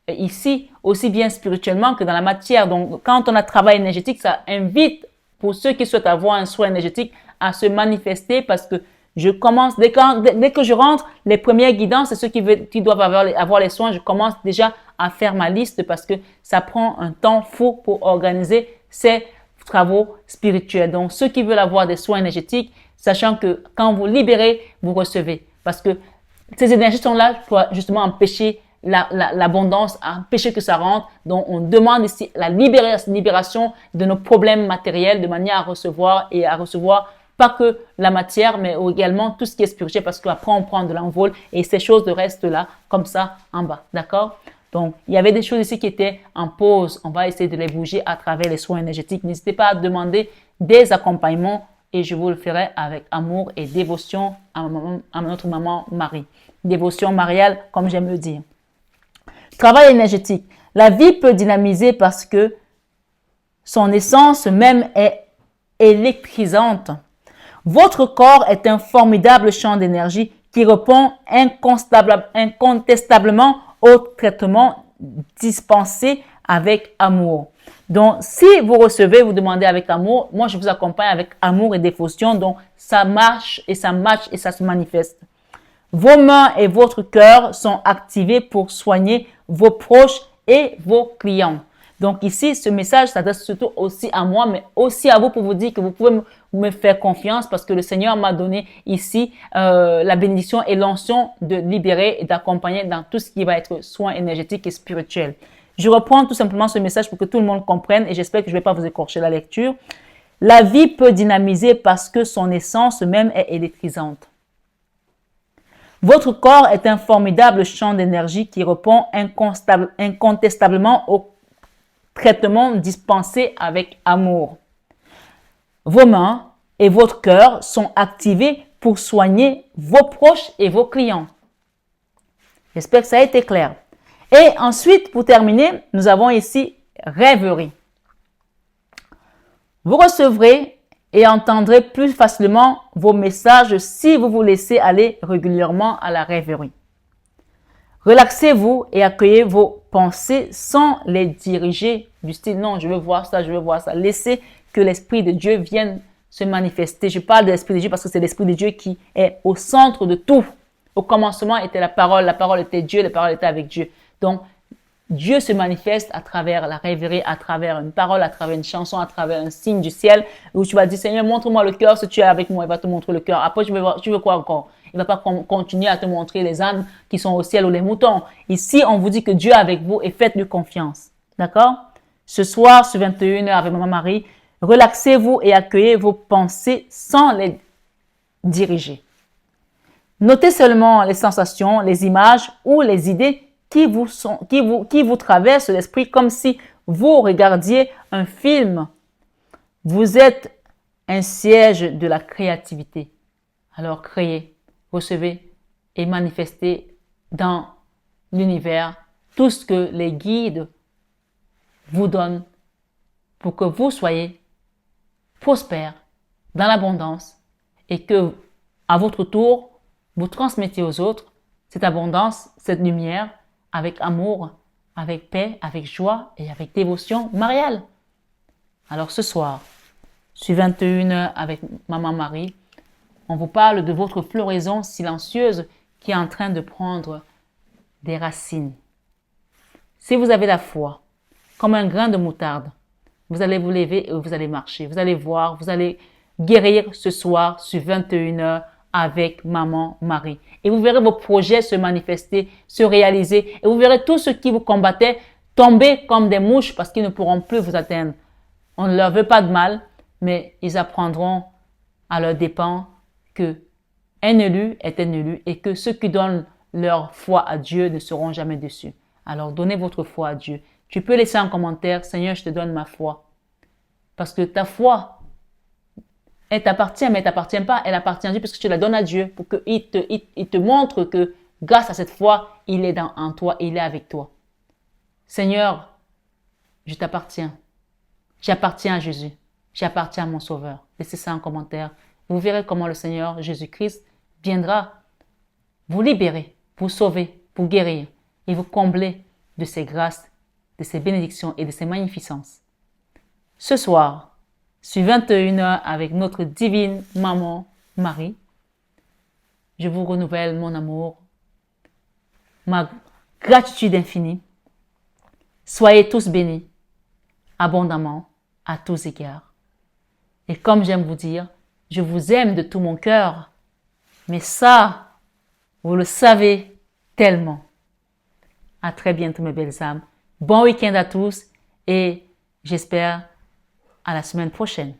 ici, aussi bien spirituellement que dans la matière. Donc, quand on a travail énergétique, ça invite, pour ceux qui souhaitent avoir un soin énergétique, à se manifester parce que je commence, dès que je rentre, les premières guidances, c'est ceux qui doivent avoir les soins. Je commence déjà à faire ma liste parce que ça prend un temps fou pour organiser ces travaux spirituels. Donc, ceux qui veulent avoir des soins énergétiques, sachant que quand vous libérez, vous recevez. Parce que ces énergies sont là pour justement empêcher l'abondance, empêcher que ça rentre. Donc, on demande ici la libération de nos problèmes matériels de manière à recevoir pas que la matière, mais également tout ce qui est spirituel parce qu'après, on prend de l'envol et ces choses restent là, comme ça, en bas. D'accord? Donc, il y avait des choses ici qui étaient en pause. On va essayer de les bouger à travers les soins énergétiques. N'hésitez pas à demander des accompagnements et je vous le ferai avec amour et dévotion à notre maman Marie. Dévotion mariale, comme j'aime le dire. Travail énergétique. La vie peut dynamiser parce que son essence même est électrisante. Votre corps est un formidable champ d'énergie qui répond incontestablement au traitement dispensé avec amour. Donc, si vous recevez, vous demandez avec amour, moi je vous accompagne avec amour et dévotion, donc ça marche et ça match et ça se manifeste. Vos mains et votre cœur sont activés pour soigner vos proches et vos clients. Donc ici, ce message s'adresse surtout aussi à moi, mais aussi à vous pour vous dire que vous pouvez me faire confiance parce que le Seigneur m'a donné ici la bénédiction et l'onction de libérer et d'accompagner dans tout ce qui va être soins énergétiques et spirituels. Je reprends tout simplement ce message pour que tout le monde comprenne et j'espère que je ne vais pas vous écorcher la lecture. La vie peut dynamiser parce que son essence même est électrisante. Votre corps est un formidable champ d'énergie qui répond incontestablement au traitement dispensé avec amour. Vos mains et votre cœur sont activés pour soigner vos proches et vos clients. J'espère que ça a été clair. Et ensuite, pour terminer, nous avons ici rêverie. Vous recevrez et entendrez plus facilement vos messages si vous vous laissez aller régulièrement à la rêverie. Relaxez-vous et accueillez vos pensées sans les diriger du style non, je veux voir ça, je veux voir ça. Laissez que l'Esprit de Dieu vienne se manifester. Je parle de l'Esprit de Dieu parce que c'est l'Esprit de Dieu qui est au centre de tout. Au commencement était la parole était Dieu, la parole était avec Dieu. Donc, Dieu se manifeste à travers la rêverie, à travers une parole, à travers une chanson, à travers un signe du ciel où tu vas dire, Seigneur, montre-moi le cœur, si tu es avec moi, il va te montrer le cœur. Après, tu veux quoi encore? Il ne va pas continuer à te montrer les ânes qui sont au ciel ou les moutons. Ici, on vous dit que Dieu est avec vous et faites-lui confiance. D'accord? Ce soir, sur 21h avec Maman Marie, relaxez-vous et accueillez vos pensées sans les diriger. Notez seulement les sensations, les images ou les idées qui vous traversent l'esprit comme si vous regardiez un film. Vous êtes un siège de la créativité. Alors créez, recevez et manifestez dans l'univers tout ce que les guides vous donnent pour que vous soyez prospères dans l'abondance et que, à votre tour, vous transmettez aux autres cette abondance, cette lumière, avec amour, avec paix, avec joie et avec dévotion mariale. Alors ce soir, sur 21h avec Maman Marie, on vous parle de votre floraison silencieuse qui est en train de prendre des racines. Si vous avez la foi, comme un grain de moutarde, vous allez vous lever et vous allez marcher. Vous allez voir, vous allez guérir ce soir sur 21h avec Maman Marie. Et vous verrez vos projets se manifester, se réaliser. Et vous verrez tous ceux qui vous combattaient tomber comme des mouches parce qu'ils ne pourront plus vous atteindre. On ne leur veut pas de mal, mais ils apprendront à leurs dépens que un élu est un élu et que ceux qui donnent leur foi à Dieu ne seront jamais déçus. Alors donnez votre foi à Dieu. Tu peux laisser un commentaire, Seigneur, je te donne ma foi. Parce que ta foi, elle t'appartient, mais elle t'appartient pas. Elle appartient à Dieu parce que tu la donnes à Dieu pour qu'il te montre que grâce à cette foi, il est en toi, il est avec toi. Seigneur, je t'appartiens. J'appartiens à Jésus. J'appartiens à mon Sauveur. Laissez ça en commentaire. Vous verrez comment le Seigneur Jésus-Christ viendra vous libérer, vous sauver, vous guérir et vous combler de ses grâces, de ses bénédictions et de ses magnificences. Ce soir, sur 21h avec notre divine Maman Marie, je vous renouvelle mon amour, ma gratitude infinie. Soyez tous bénis, abondamment, à tous égards. Et comme j'aime vous dire, je vous aime de tout mon cœur, mais ça, vous le savez tellement. À très bientôt mes belles âmes. Bon week-end à tous et j'espère à la semaine prochaine.